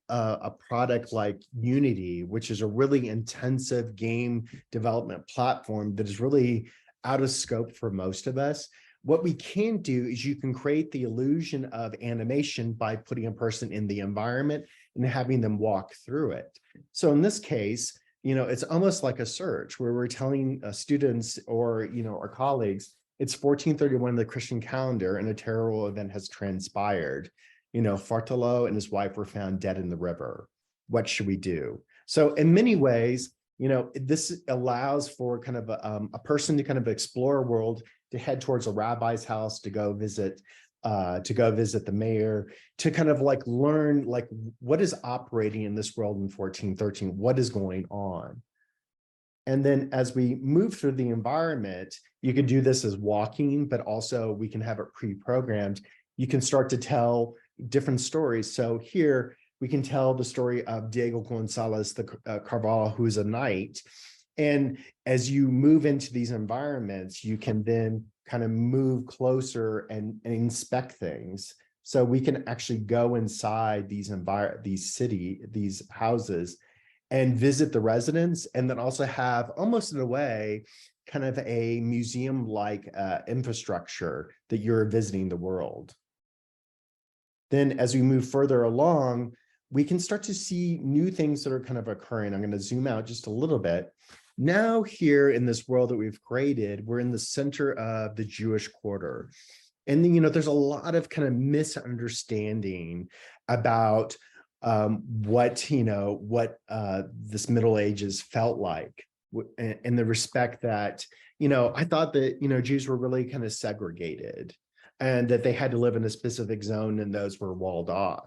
Speaker 6: product like Unity, which is a really intensive game development platform that is really out of scope for most of us, what we can do is you can create the illusion of animation by putting a person in the environment and having them walk through it. So in this case, it's almost like a search where we're telling students or, our colleagues, it's 1431 in the Christian calendar and a terrible event has transpired. Fartolo and his wife were found dead in the river. What should we do? So in many ways, this allows for kind of a person to kind of explore a world, to head towards a rabbi's house, to go visit the mayor, to kind of like learn like what is operating in this world in 1413, what is going on. And then as we move through the environment, you can do this as walking, but also we can have it pre-programmed. You can start to tell different stories. So here we can tell the story of Diego Gonzalez the Carvalho, who is a knight. And as you move into these environments, you can then kind of move closer and inspect things. So we can actually go inside these houses and visit the residents, and then also have, almost in a way, kind of a museum-like infrastructure that you're visiting the world. Then as we move further along, we can start to see new things that are kind of occurring. I'm going to zoom out just a little bit. Now here in this world that we've created, we're in the center of the Jewish quarter. And then, there's a lot of kind of misunderstanding about what this Middle Ages felt like, in the respect that, I thought that, Jews were really kind of segregated and that they had to live in a specific zone and those were walled off.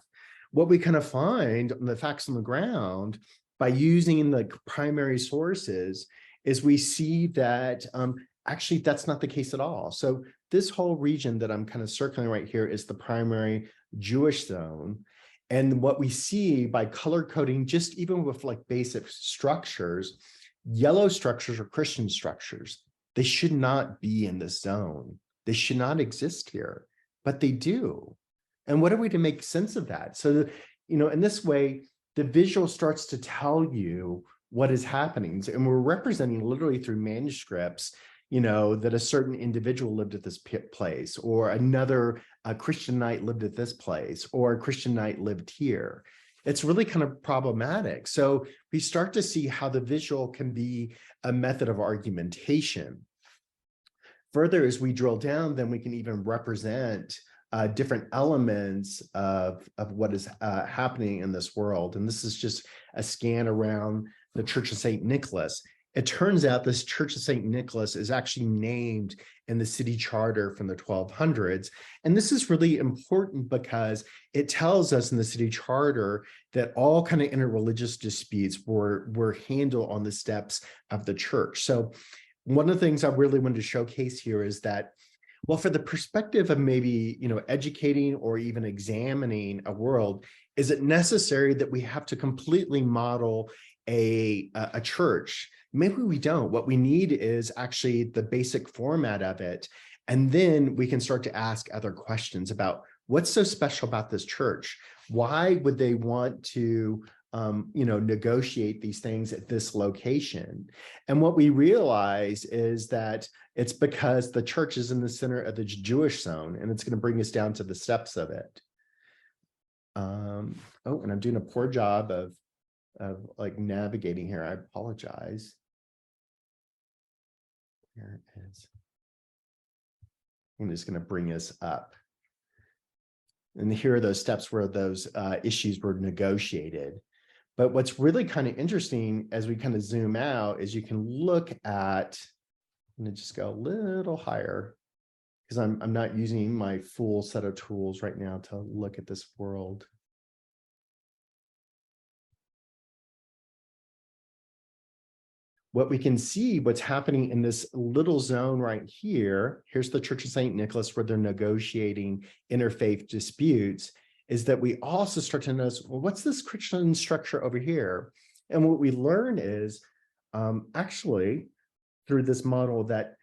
Speaker 6: What we kind of find on the facts on the ground by using the primary sources is we see that actually that's not the case at all. So this whole region that I'm kind of circling right here is the primary Jewish zone. And what we see by color coding, just even with like basic structures, yellow structures are Christian structures. They should not be in this zone. They should not exist here, but they do. And what are we to make sense of that? So, in this way, the visual starts to tell you what is happening. And we're representing literally through manuscripts, that a certain individual lived at this place, or another Christian knight lived at this place, or a Christian knight lived here. It's really kind of problematic. So we start to see how the visual can be a method of argumentation. Further, as we drill down, then we can even represent different elements of what is happening in this world. And this is just a scan around the Church of St. Nicholas. It turns out this Church of St. Nicholas is actually named in the city charter from the 1200s. And this is really important because it tells us in the city charter that all kind of interreligious disputes were handled on the steps of the church. So one of the things I really wanted to showcase here is that, well, for the perspective of maybe, educating or even examining a world, is it necessary that we have to completely model a church? Maybe we don't. What we need is actually the basic format of it. And then we can start to ask other questions about what's so special about this church? Why would they want to negotiate these things at this location? And what we realize is that it's because the church is in the center of the Jewish zone, and it's going to bring us down to the steps of it. And I'm doing a poor job of like navigating here. I apologize. Here it is. I'm just going to bring us up. And here are those steps where those issues were negotiated. But what's really kind of interesting as we kind of zoom out is you can look at, I'm going to just go a little higher because I'm not using my full set of tools right now to look at this world. What we can see, what's happening in this little zone right here, here's the Church of St. Nicholas where they're negotiating interfaith disputes, is that we also start to notice, well, what's this Christian structure over here? And what we learn is actually through this model that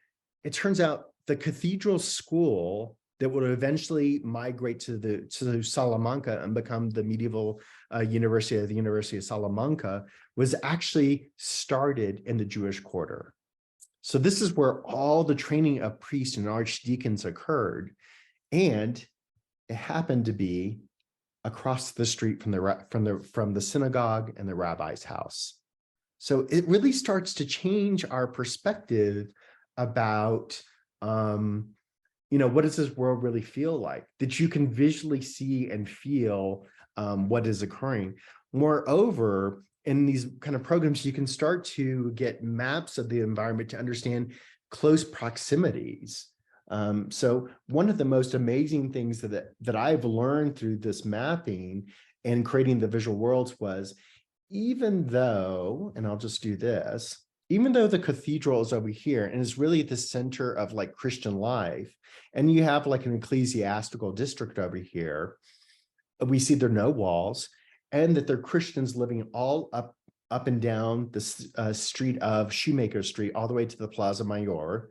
Speaker 6: it turns out the cathedral school that would eventually migrate to Salamanca and become the medieval university of the University of Salamanca was actually started in the Jewish quarter. So this is where all the training of priests and archdeacons occurred. And it happened to be across the street from the synagogue and the rabbi's house. So it really starts to change our perspective about what does this world really feel like? That you can visually see and feel what is occurring. Moreover, in these kind of programs, you can start to get maps of the environment to understand close proximities. So one of the most amazing things that I've learned through this mapping and creating the visual worlds was, even though, and I'll just do this, even though the cathedral is over here and is really the center of like Christian life, and you have like an ecclesiastical district over here, we see there are no walls, and that there are Christians living all up and down the street of Shoemaker Street, all the way to the Plaza Mayor.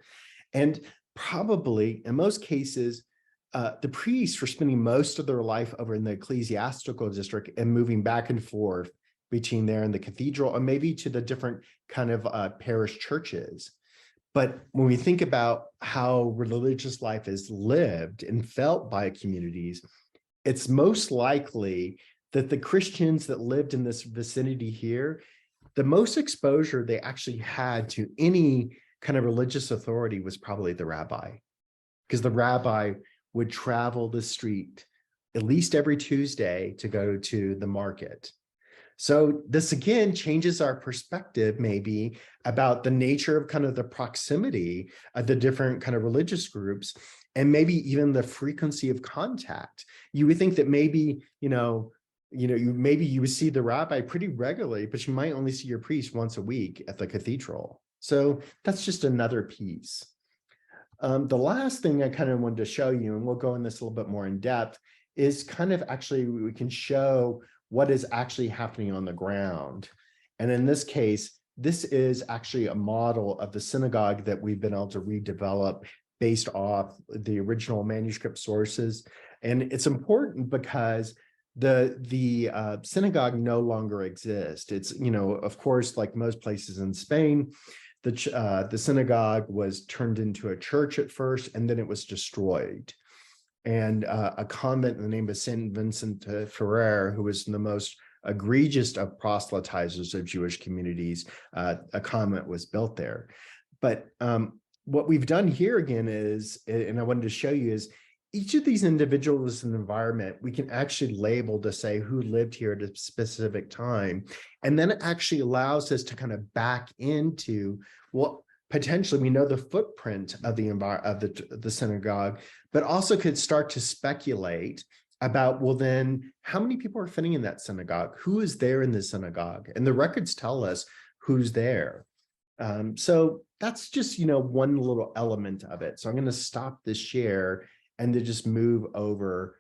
Speaker 6: And probably in most cases, the priests were spending most of their life over in the ecclesiastical district and moving back and forth between there and the cathedral, or maybe to the different kind of parish churches. But when we think about how religious life is lived and felt by communities, it's most likely that the Christians that lived in this vicinity here, the most exposure they actually had to any kind of religious authority was probably the rabbi, because the rabbi would travel the street at least every Tuesday to go to the market. So this again changes our perspective maybe about the nature of kind of the proximity of the different kind of religious groups, and maybe even the frequency of contact. You would think that maybe, maybe you would see the rabbi pretty regularly, but you might only see your priest once a week at the cathedral. So that's just another piece. The last thing I kind of wanted to show you, and we'll go in this a little bit more in depth, is kind of actually we can show what is actually happening on the ground. And in this case, this is actually a model of the synagogue that we've been able to redevelop based off the original manuscript sources. And it's important because the synagogue no longer exists. It's, of course, like most places in Spain, the synagogue was turned into a church at first, and then it was destroyed. And a convent in the name of Saint Vincent Ferrer, who was the most egregious of proselytizers of Jewish communities, a convent was built there. But what we've done here again is, and I wanted to show you, is each of these individuals in the environment, we can actually label to say who lived here at a specific time. And then it actually allows us to kind of back into, well, potentially we know the footprint of the synagogue, but also could start to speculate about, well, then how many people are fitting in that synagogue? Who is there in the synagogue? And the records tell us who's there. So that's just, one little element of it. So I'm going to stop this share and to just move over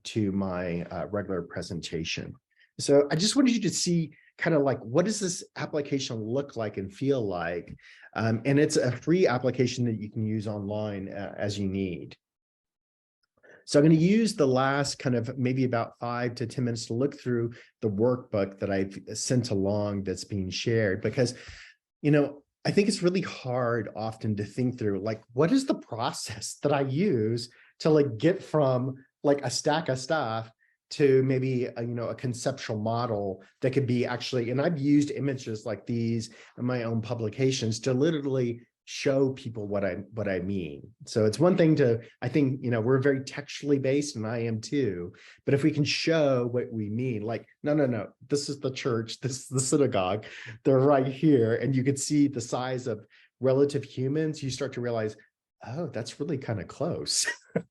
Speaker 6: to my regular presentation. So I just wanted you to see kind of like, what does this application look like and feel like? And it's a free application that you can use online as you need. So I'm going to use the last kind of maybe about 5 to 10 minutes to look through the workbook that I've sent along that's being shared, because, I think it's really hard often to think through, like, what is the process that I use to like get from like a stack of stuff to maybe a conceptual model that could be actually, and I've used images like these in my own publications to literally show people what I mean. So it's one thing to, I think, we're very textually based, and I am too, but if we can show what we mean, like, no, this is the church, this is the synagogue, they're right here, and you could see the size of relative humans, you start to realize, oh, that's really kind of close.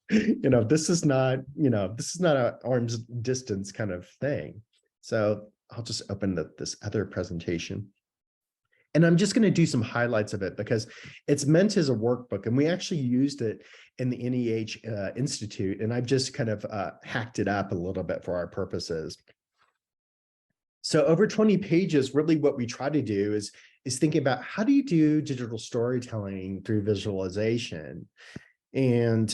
Speaker 6: This is not an arm's distance kind of thing. So I'll just open this other presentation. And I'm just going to do some highlights of it because it's meant as a workbook, and we actually used it in the NEH Institute, and I've just kind of hacked it up a little bit for our purposes. So over 20 pages, really what we try to do is thinking about how do you do digital storytelling through visualization. And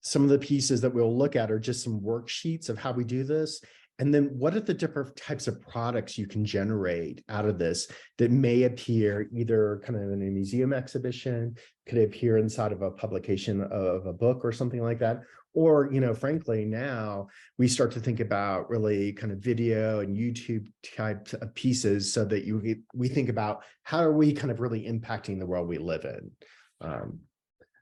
Speaker 6: some of the pieces that we'll look at are just some worksheets of how we do this. And then what are the different types of products you can generate out of this that may appear either kind of in a museum exhibition, could appear inside of a publication of a book or something like that. Or, frankly, now we start to think about really kind of video and YouTube type of pieces so that we think about how are we kind of really impacting the world we live in.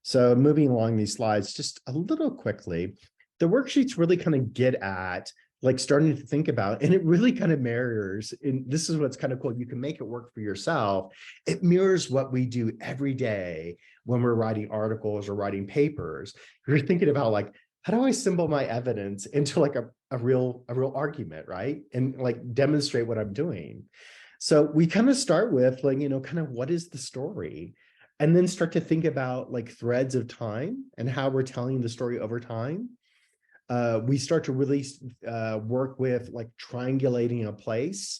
Speaker 6: So moving along these slides, just a little quickly, the worksheets really kind of get at like starting to think about, and it really kind of mirrors, and this is what's kind of cool, you can make it work for yourself. It mirrors what we do every day when we're writing articles or writing papers. You're thinking about like, how do I assemble my evidence into like a real argument, right? And like demonstrate what I'm doing. So we kind of start with like, kind of what is the story? And then start to think about like threads of time and how we're telling the story over time. We start to really work with like triangulating a place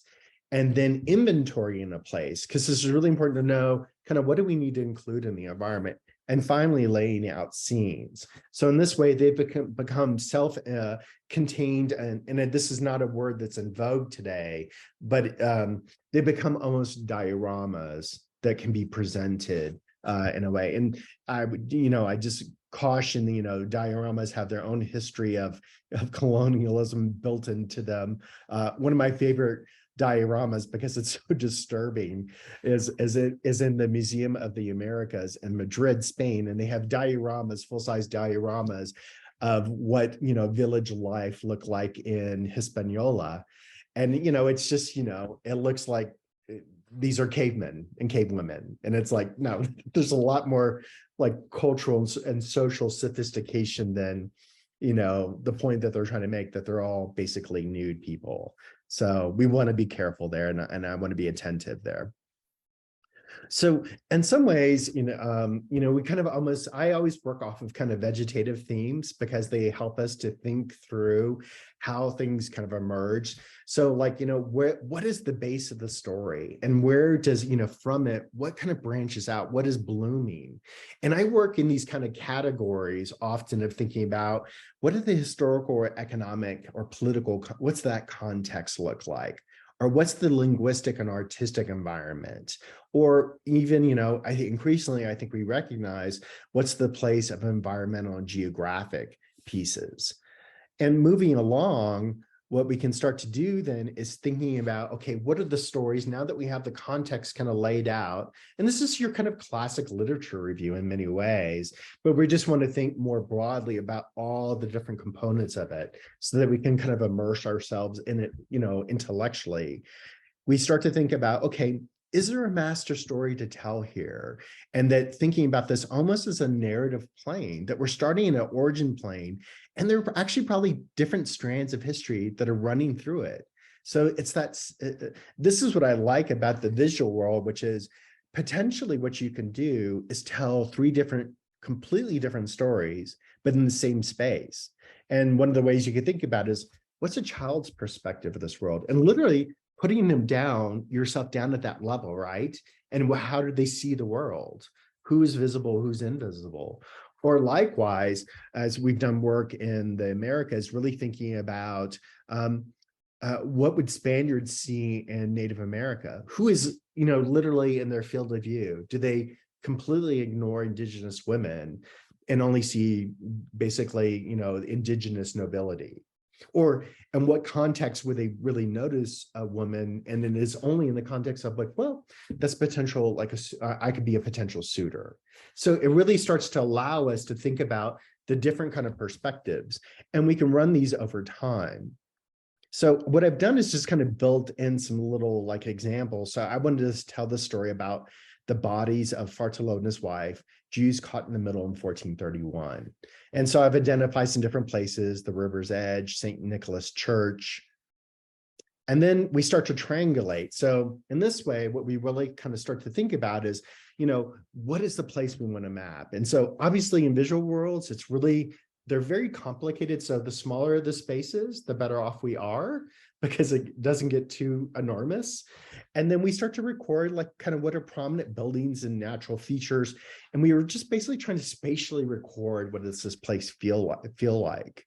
Speaker 6: and then inventorying a place, because this is really important to know kind of what do we need to include in the environment, and finally laying out scenes. So in this way, they've become self-contained, and this is not a word that's in vogue today, but they become almost dioramas that can be presented in a way. And I would, I just caution, dioramas have their own history of colonialism built into them. One of my favorite dioramas, because it's so disturbing, is in the Museum of the Americas in Madrid, Spain, and they have dioramas, full-size dioramas of what village life looked like in Hispaniola. And it's just, it looks like these are cavemen and cavewomen, and it's like, no, there's a lot more like cultural and social sophistication than the point that they're trying to make, that they're all basically nude people. So we want to be careful there, and I want to be attentive there. So in some ways, we kind of I always work off of kind of vegetative themes, because they help us to think through how things kind of emerge. So like, what is the base of the story, and where does, from it, what kind of branches out, what is blooming? And I work in these kind of categories often of thinking about what are the historical or economic or political, what's that context look like? Or what's the linguistic and artistic environment? Or even, I think increasingly, I think we recognize what's the place of environmental and geographic pieces. And moving along, what we can start to do then is thinking about, okay, what are the stories now that we have the context kind of laid out? And this is your kind of classic literature review in many ways, but we just want to think more broadly about all the different components of it so that we can kind of immerse ourselves in it, intellectually. We start to think about, okay, is there a master story to tell here? And that thinking about this almost as a narrative plane, that we're starting in an origin plane, and there are actually probably different strands of history that are running through it. So it's this is what I like about the visual world, which is potentially what you can do is tell three completely different stories, but in the same space. And one of the ways you can think about is, what's a child's perspective of this world? And literally putting yourself down at that level, right? And how do they see the world? Who is visible, who's invisible? Or likewise, as we've done work in the Americas, really thinking about what would Spaniards see in Native America? Who is, literally in their field of view? Do they completely ignore indigenous women and only see basically, indigenous nobility? Or in what context would they really notice a woman, and it is only in the context of like, well, that's potential, like I could be a potential suitor. So it really starts to allow us to think about the different kind of perspectives, and we can run these over time. So what I've done is just kind of built in some little like examples. So I wanted to just tell the story about the bodies of Fartolo and his wife, Jews caught in the middle in 1431. And so I've identified some different places, the river's edge, St. Nicholas Church. And then we start to triangulate. So in this way, what we really kind of start to think about is, what is the place we want to map? And so obviously in visual worlds, they're very complicated. So the smaller the spaces, the better off we are, because it doesn't get too enormous. And then we start to record like kind of what are prominent buildings and natural features. And we were just basically trying to spatially record, what does this place feel like?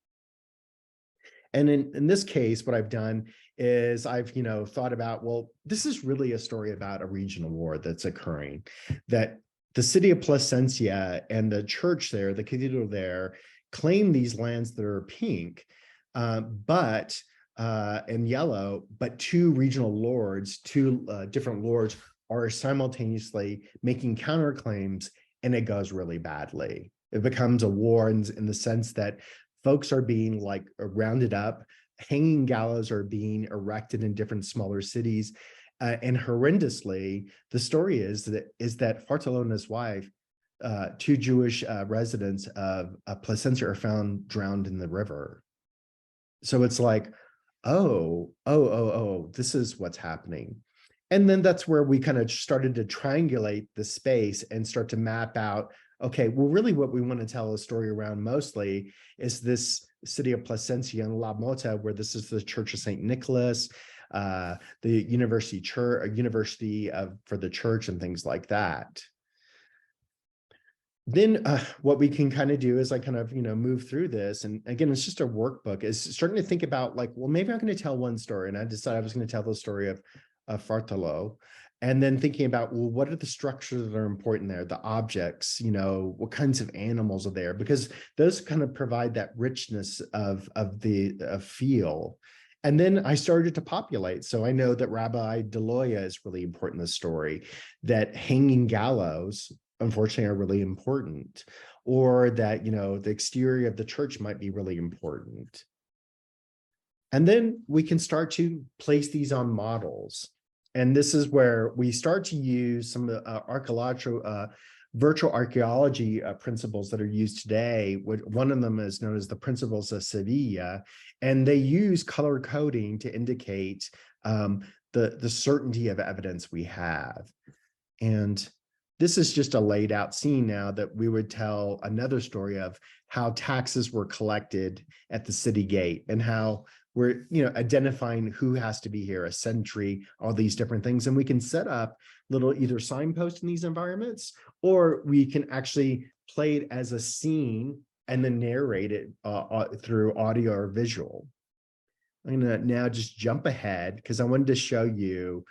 Speaker 6: And in this case, what I've done is I've, thought about, well, this is really a story about a regional war that's occurring, that the city of Plasencia and the church there, the cathedral there, claim these lands that are pink, but in yellow, but two different lords are simultaneously making counterclaims, and it goes really badly. It becomes a war in the sense that folks are being like rounded up, hanging gallows are being erected in different smaller cities, and horrendously, the story is that Fartolo and his wife, two Jewish residents of Plasencia, are found drowned in the river. So it's like, oh, this is what's happening. And then that's where we kind of started to triangulate the space and start to map out, okay, well, really what we want to tell a story around mostly is this city of Plasencia and La Mota, where this is the Church of St. Nicholas, the university for the church and things like that. Then what we can kind of do is kind of, move through this. And again, it's just a workbook, is starting to think about like, well, maybe I'm going to tell one story. And I decided I was going to tell the story of Fartalo. And then thinking about, well, what are the structures that are important there? The objects, what kinds of animals are there? Because those kind of provide that richness of feel. And then I started to populate. So I know that Rabbi Deloya is really important in the story, that hanging gallows, unfortunately, are really important, or that, the exterior of the church might be really important. And then we can start to place these on models. And this is where we start to use some of the virtual archaeology principles that are used today. One of them is known as the principles of Sevilla, and they use color coding to indicate the certainty of evidence we have. And this is just a laid out scene now that we would tell another story of how taxes were collected at the city gate and how we're, identifying who has to be here, a sentry, all these different things. And we can set up little either signposts in these environments, or we can actually play it as a scene and then narrate it through audio or visual. I'm going to now just jump ahead because I wanted to show you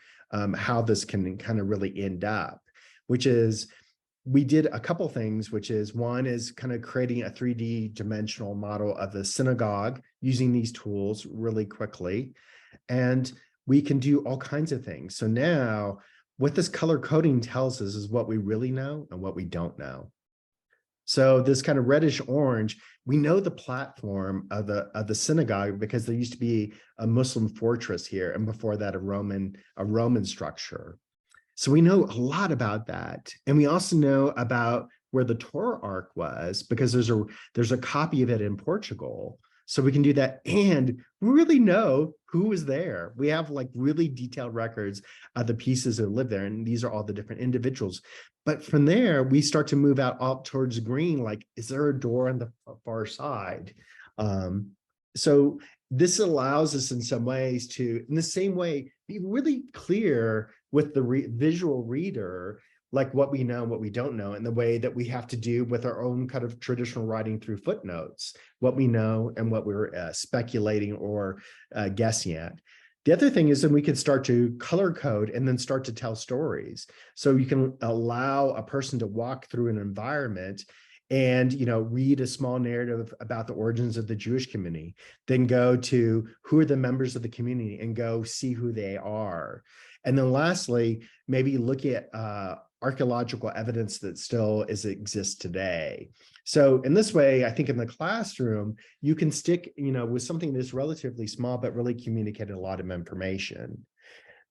Speaker 6: how this can kind of really end up, which is we did a couple things, which is one is kind of creating a 3D dimensional model of the synagogue using these tools really quickly. And we can do all kinds of things. So now what this color coding tells us is what we really know and what we don't know. So this kind of reddish orange, we know the platform of the synagogue because there used to be a Muslim fortress here, and before that a Roman structure. So we know a lot about that. And we also know about where the Torah Ark was because there's a copy of it in Portugal. So we can do that and really know who was there. We have like really detailed records of the pieces that live there. And these are all the different individuals. But from there, we start to move out up towards green. Like, is there a door on the far side? So this allows us in some ways to, in the same way, be really clear with the visual reader, like what we know and what we don't know, in the way that we have to do with our own kind of traditional writing through footnotes, what we know and what we're speculating or guessing at. The other thing is then we can start to color code and then start to tell stories. So you can allow a person to walk through an environment and read a small narrative about the origins of the Jewish community, then go to who are the members of the community and go see who they are. And then lastly, maybe look at archaeological evidence that still exists today. So in this way, I think in the classroom, you can stick, with something that's relatively small, but really communicate a lot of information.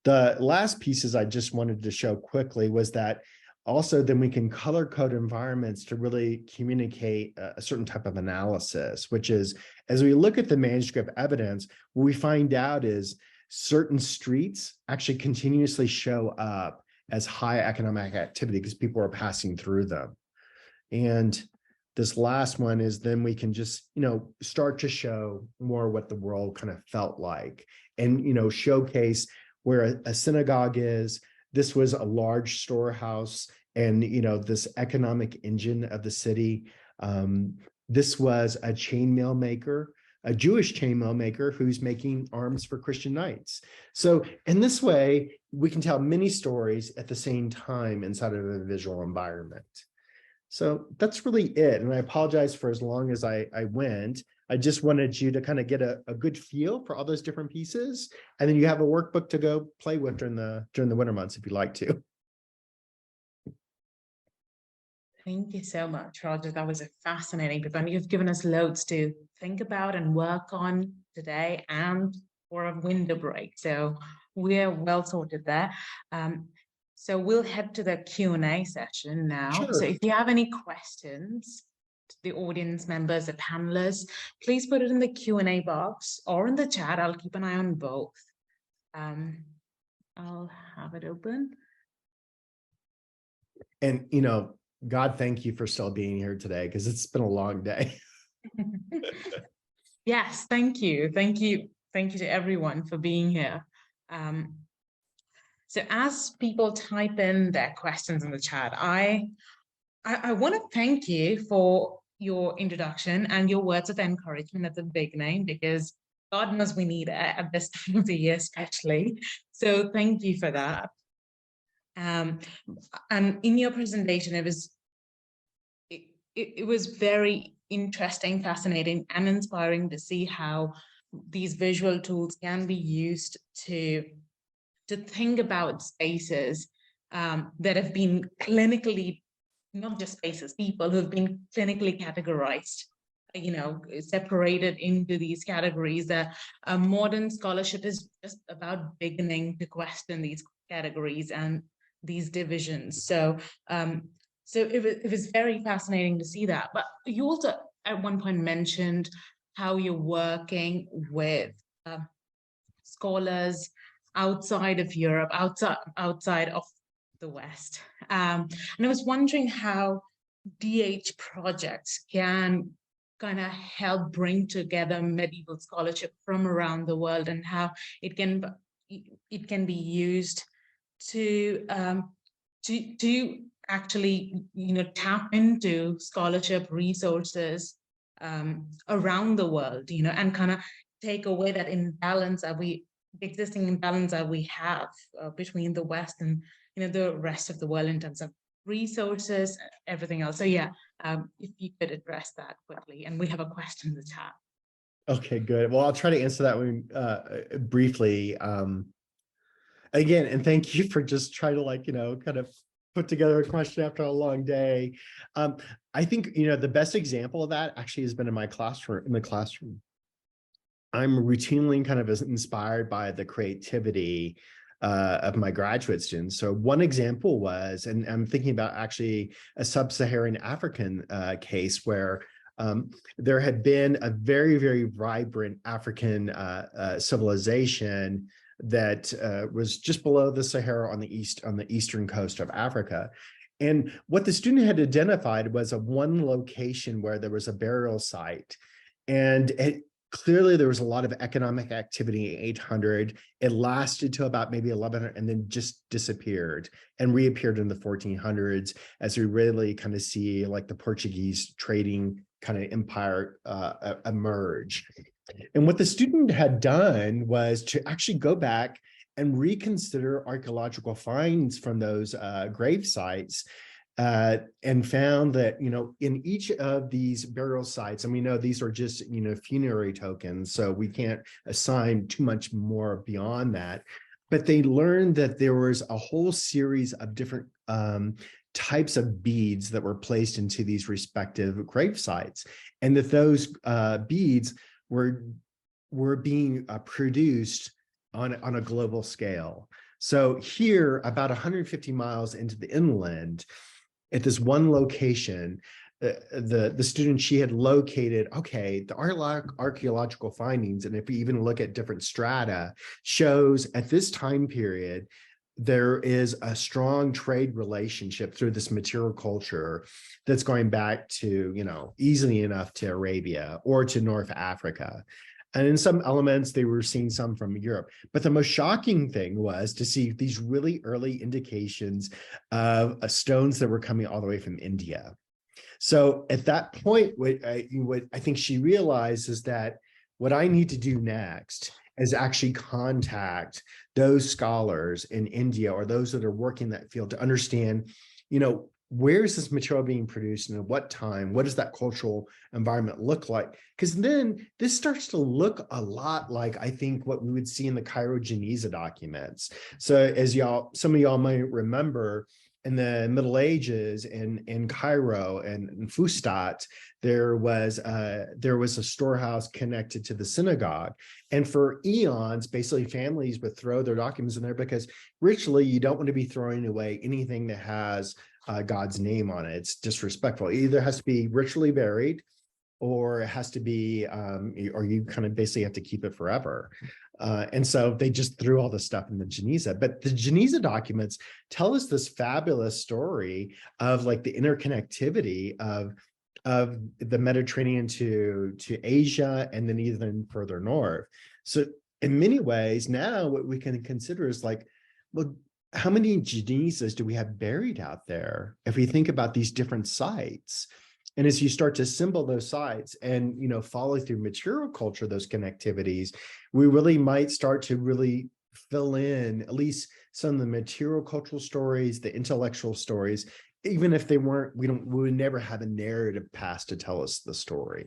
Speaker 6: The last pieces I just wanted to show quickly was that also, then we can color code environments to really communicate a certain type of analysis, which is, as we look at the manuscript evidence, what we find out is certain streets actually continuously show up as high economic activity because people are passing through them. And this last one is then we can just, start to show more what the world kind of felt like and, showcase where a synagogue is. This was a large storehouse and, this economic engine of the city. This was a chainmail maker, a Jewish chainmail maker who's making arms for Christian knights. So in this way, we can tell many stories at the same time inside of a visual environment. So that's really it. And I apologize for as long as I went. I just wanted you to kind of get a good feel for all those different pieces. And then you have a workbook to go play with during the winter months if you'd like to.
Speaker 1: Thank you so much, Roger. That was a fascinating book, and you've given us loads to think about and work on today and for a winter break. So we're well sorted there. So we'll head to the Q&A session now.
Speaker 6: Sure.
Speaker 1: So if you have any questions, the audience members, the panelists, please put it in the Q&A box or in the chat. I'll keep an eye on both. I'll have it open.
Speaker 6: And, God, thank you for still being here today, because it's been a long day.
Speaker 1: Yes, thank you. Thank you. Thank you to everyone for being here. So as people type in their questions in the chat, I want to thank you for your introduction and your words of encouragement at the beginning, because God knows we need it at this time of the year, especially. So thank you for that. And in your presentation, it was very interesting, fascinating, and inspiring to see how these visual tools can be used to think about spaces that have been clinically, not just spaces, people who have been clinically categorized, separated into these categories. That modern scholarship is just about beginning to question these categories and these divisions. So it was very fascinating to see that. But you also at one point mentioned how you're working with scholars outside of Europe, outside of the West. And I was wondering how DH projects can kind of help bring together medieval scholarship from around the world, and how it can be used to actually tap into scholarship resources around the world, and kind of take away that imbalance that existing imbalance that we have between the West and the rest of the world in terms of resources, everything else. So yeah, if you could address that quickly. And we have a question in the chat.
Speaker 6: Okay, good. Well, I'll try to answer that one briefly. Again, and thank you for just trying to kind of put together a question after a long day. I think the best example of that actually has been in my classroom. In the classroom, I'm routinely kind of inspired by the creativity of my graduate students. So one example was, and I'm thinking about actually a sub-Saharan African case where there had been a very, very vibrant African civilization that was just below the Sahara on the eastern coast of Africa. And what the student had identified was one location where there was a burial site. And clearly there was a lot of economic activity in 800. It lasted to about maybe 1100 and then just disappeared and reappeared in the 1400s as we really kind of see like the Portuguese trading kind of empire emerge. And what the student had done was to actually go back and reconsider archaeological finds from those grave sites, and found that, in each of these burial sites, and we know these are just, funerary tokens, so we can't assign too much more beyond that, but they learned that there was a whole series of different types of beads that were placed into these respective grave sites, and that those beads were being produced on a global scale. So here, about 150 miles into the inland, at this one location, the student, she had located, okay, the archaeological findings, and if we even look at different strata, shows at this time period, there is a strong trade relationship through this material culture that's going back to, easily enough to Arabia or to North Africa. And in some elements, they were seeing some from Europe. But the most shocking thing was to see these really early indications of stones that were coming all the way from India. So at that point, what I think she realized is that what I need to do next is actually contact those scholars in India or those that are working in that field to understand, where is this material being produced and at what time? What does that cultural environment look like? Because then this starts to look a lot like, I think, what we would see in the Cairo Geniza documents. So as some of y'all might remember, in the Middle Ages in Cairo and in Fustat, there was a storehouse connected to the synagogue. And for eons, basically families would throw their documents in there because ritually you don't want to be throwing away anything that has God's name on it. It's disrespectful. It either has to be ritually buried, or it has to be, or you kind of basically have to keep it forever. And so they just threw all this stuff in the Geniza. But the Geniza documents tell us this fabulous story of like the interconnectivity of the Mediterranean to Asia and then even further north. So in many ways, now what we can consider is like, well, how many Genizas do we have buried out there if we think about these different sites? And as you start to assemble those sites and, you know, follow through material culture, those connectivities, we really might start to really fill in at least some of the material cultural stories, the intellectual stories, even if they weren't, we would never have a narrative past to tell us the story.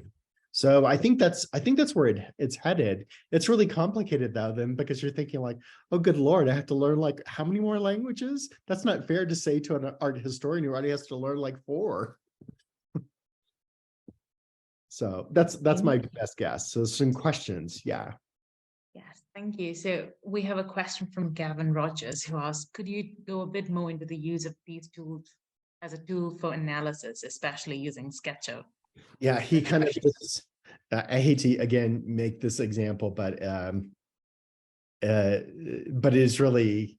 Speaker 6: So I think that's where it's headed. It's really complicated though, then, because you're thinking like, oh, good Lord, I have to learn like how many more languages? That's not fair to say to an art historian who already has to learn like 4. So that's my best guess. So some questions, yeah.
Speaker 1: Yes, thank you. So we have a question from Gavin Rogers who asks, could you go a bit more into the use of these tools as a tool for analysis, especially using SketchUp?
Speaker 6: Yeah, he kind of just, I hate to again make this example, but it is really,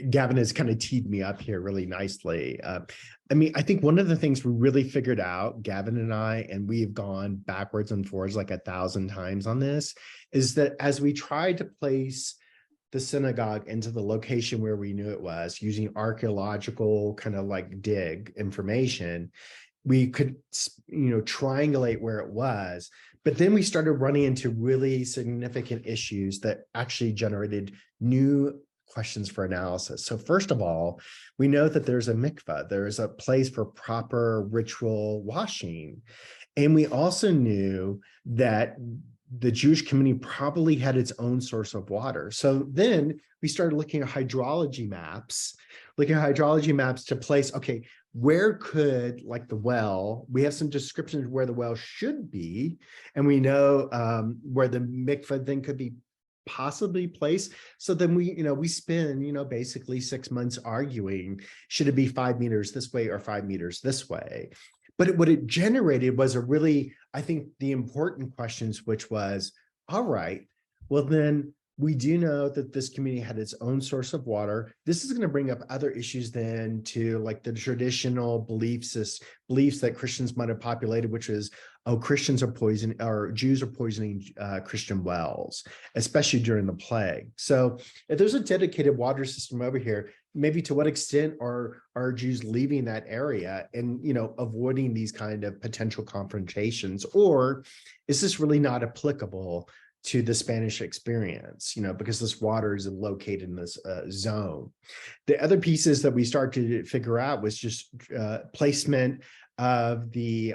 Speaker 6: Gavin has kind of teed me up here really nicely. I mean, I think one of the things we really figured out, Gavin and I, and we have gone backwards and forwards like 1,000 times on this, is that as we tried to place the synagogue into the location where we knew it was using archaeological kind of like dig information, we could, you know, triangulate where it was. But then we started running into really significant issues that actually generated new questions for analysis. So first of all, we know that there's a mikveh, there's a place for proper ritual washing. And we also knew that the Jewish community probably had its own source of water. So then we started looking at hydrology maps to place, okay, where could like the well, we have some descriptions of where the well should be, and we know where the mikveh then could be possibly placed. So then we spend, basically 6 months arguing, should it be 5 meters this way or 5 meters this way? But what it generated was a really, I think, the important questions, which was, all right, well, then we do know that this community had its own source of water. This is going to bring up other issues then to like the traditional beliefs that Christians might have populated, which is, oh, Christians are poisoning, or Jews are poisoning Christian wells, especially during the plague. So if there's a dedicated water system over here, maybe to what extent are Jews leaving that area and, avoiding these kind of potential confrontations? Or is this really not applicable to the Spanish experience, because this water is located in this zone? The other pieces that we started to figure out was just placement of the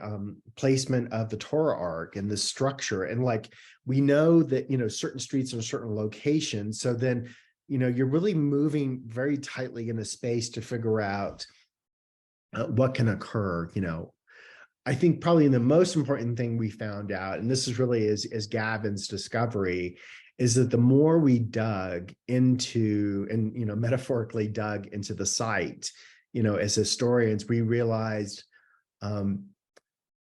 Speaker 6: Torah ark and the structure. And like, we know that, certain streets are certain locations. So then, you're really moving very tightly in a space to figure out what can occur. I think probably the most important thing we found out, and this is really is Gavin's discovery, is that the more we dug into, and metaphorically dug into the site, as historians, we realized I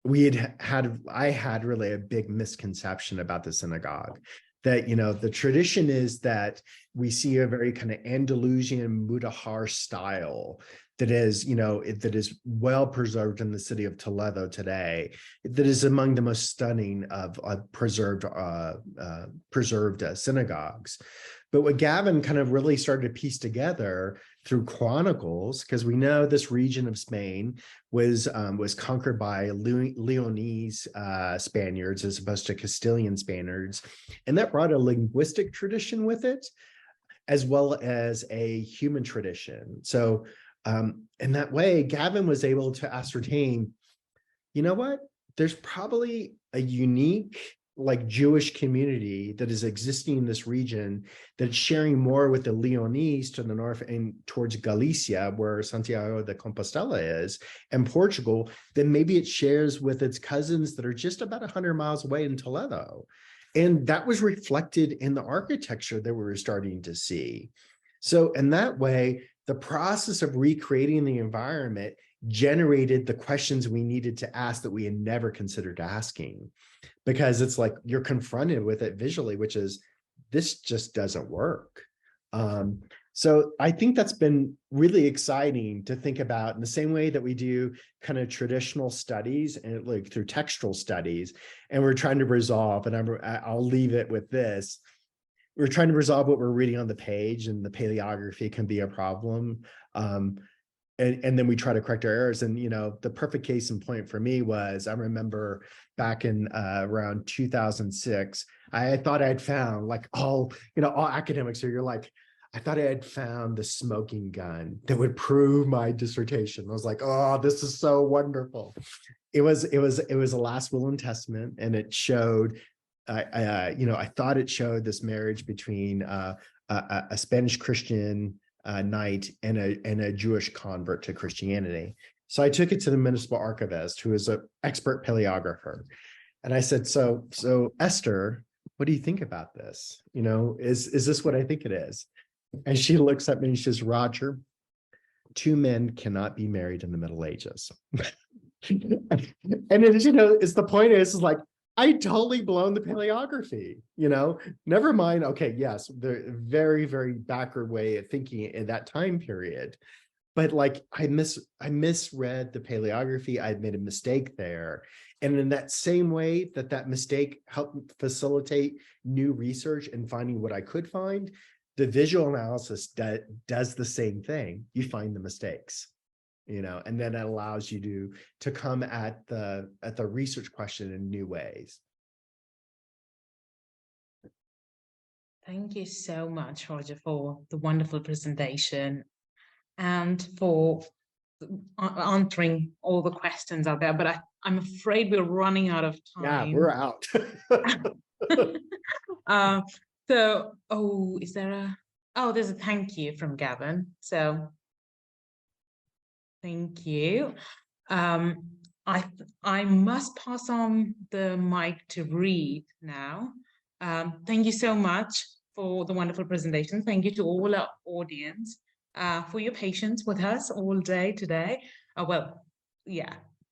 Speaker 6: had really a big misconception about the synagogue. That, the tradition is that we see a very kind of Andalusian Mudahar style that is, that is well preserved in the city of Toledo today, that is among the most stunning of preserved synagogues. But what Gavin kind of really started to piece together through chronicles, because we know this region of Spain was conquered by Leonese Spaniards as opposed to Castilian Spaniards, and that brought a linguistic tradition with it, as well as a human tradition. So in that way, Gavin was able to ascertain, there's probably a unique Jewish community that is existing in this region that's sharing more with the Leonese to the north and towards Galicia, where Santiago de Compostela is, and Portugal, then maybe it shares with its cousins that are just about 100 miles away in Toledo. And that was reflected in the architecture that we were starting to see. So in that way, the process of recreating the environment generated the questions we needed to ask that we had never considered asking, because it's like you're confronted with it visually, which is, this just doesn't work. So I think that's been really exciting to think about in the same way that we do kind of traditional studies and like through textual studies, and we're trying to resolve, and I'll leave it with this. We're trying to resolve what we're reading on the page, and the paleography can be a problem. And then we try to correct our errors. And, you know, the perfect case in point for me was, I remember back in around 2006, I thought I'd found like all academics here, you're like, I thought I had found the smoking gun that would prove my dissertation. I was like, oh, this is so wonderful. It was a Last Will and Testament, and it showed, I thought it showed this marriage between a Spanish Christian knight and a Jewish convert to Christianity. So I took it to the municipal archivist, who is an expert paleographer, and I said, so Esther, what do you think about this? You know, is this what I think it is? And she looks at me and she says, Roger, two men cannot be married in the Middle Ages. And it, you know, it's the point is like, I totally blown the paleography, you know, never mind. Okay, yes, the very, very backward way of thinking in that time period. But like, I misread the paleography. I made a mistake there. And in that same way that mistake helped facilitate new research and finding what I could find, the visual analysis does the same thing. You find the mistakes, you know, and then it allows you to come at the research question in new ways.
Speaker 1: Thank you so much, Roger, for the wonderful presentation and for answering all the questions out there. But I'm afraid we're running out of time.
Speaker 6: Yeah, we're out.
Speaker 1: So, is there there's a thank you from Gavin. So thank you. I must pass on the mic to Reed now. Thank you so much for the wonderful presentation. Thank you to all our audience for your patience with us all day today.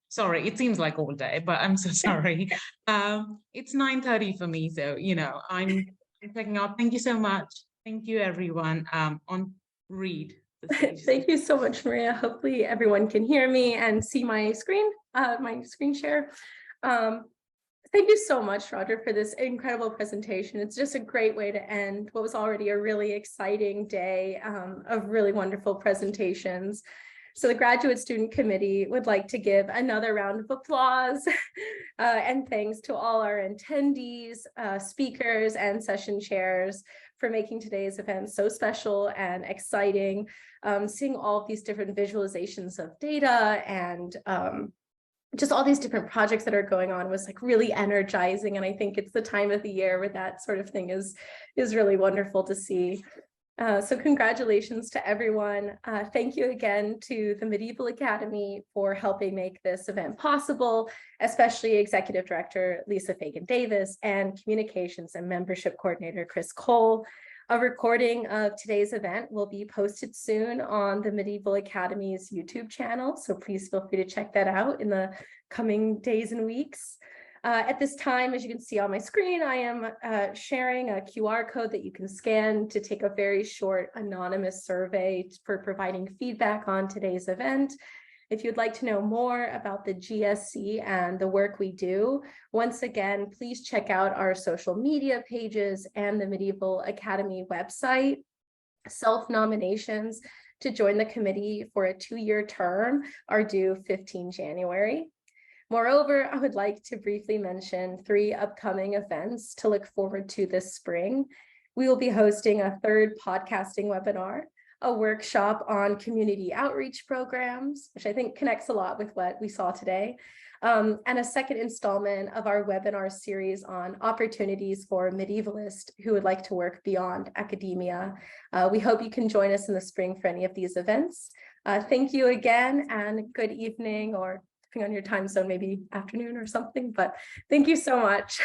Speaker 1: Sorry, it seems like all day, but I'm so sorry. It's 9:30 for me, so you know I'm checking out. Thank you so much. Thank you, everyone. On Reed.
Speaker 7: Thank you so much, Maria. Hopefully everyone can hear me and see my screen share. Thank you so much, Roger, for this incredible presentation. It's just a great way to end what was already a really exciting day of really wonderful presentations. So the Graduate Student Committee would like to give another round of applause and thanks to all our attendees, speakers, and session chairs for making today's event so special and exciting. Seeing all of these different visualizations of data and just all these different projects that are going on was like really energizing. And I think it's the time of the year where that sort of thing is really wonderful to see. So congratulations to everyone. Thank you again to the Medieval Academy for helping make this event possible, especially Executive Director Lisa Fagan-Davis and Communications and Membership Coordinator Chris Cole. A recording of today's event will be posted soon on the Medieval Academy's YouTube channel, so please feel free to check that out in the coming days and weeks. At this time, as you can see on my screen, I am sharing a QR code that you can scan to take a very short anonymous survey for providing feedback on today's event. If you'd like to know more about the GSC and the work we do, once again, please check out our social media pages and the Medieval Academy website. Self-nominations to join the committee for a 2-year term are due 15 January. Moreover, I would like to briefly mention 3 upcoming events to look forward to this spring. We will be hosting a 3rd podcasting webinar, a workshop on community outreach programs, which I think connects a lot with what we saw today, and a 2nd installment of our webinar series on opportunities for medievalists who would like to work beyond academia. We hope you can join us in the spring for any of these events. Thank you again, and good evening, or on your time zone, maybe afternoon or something, but thank you so much.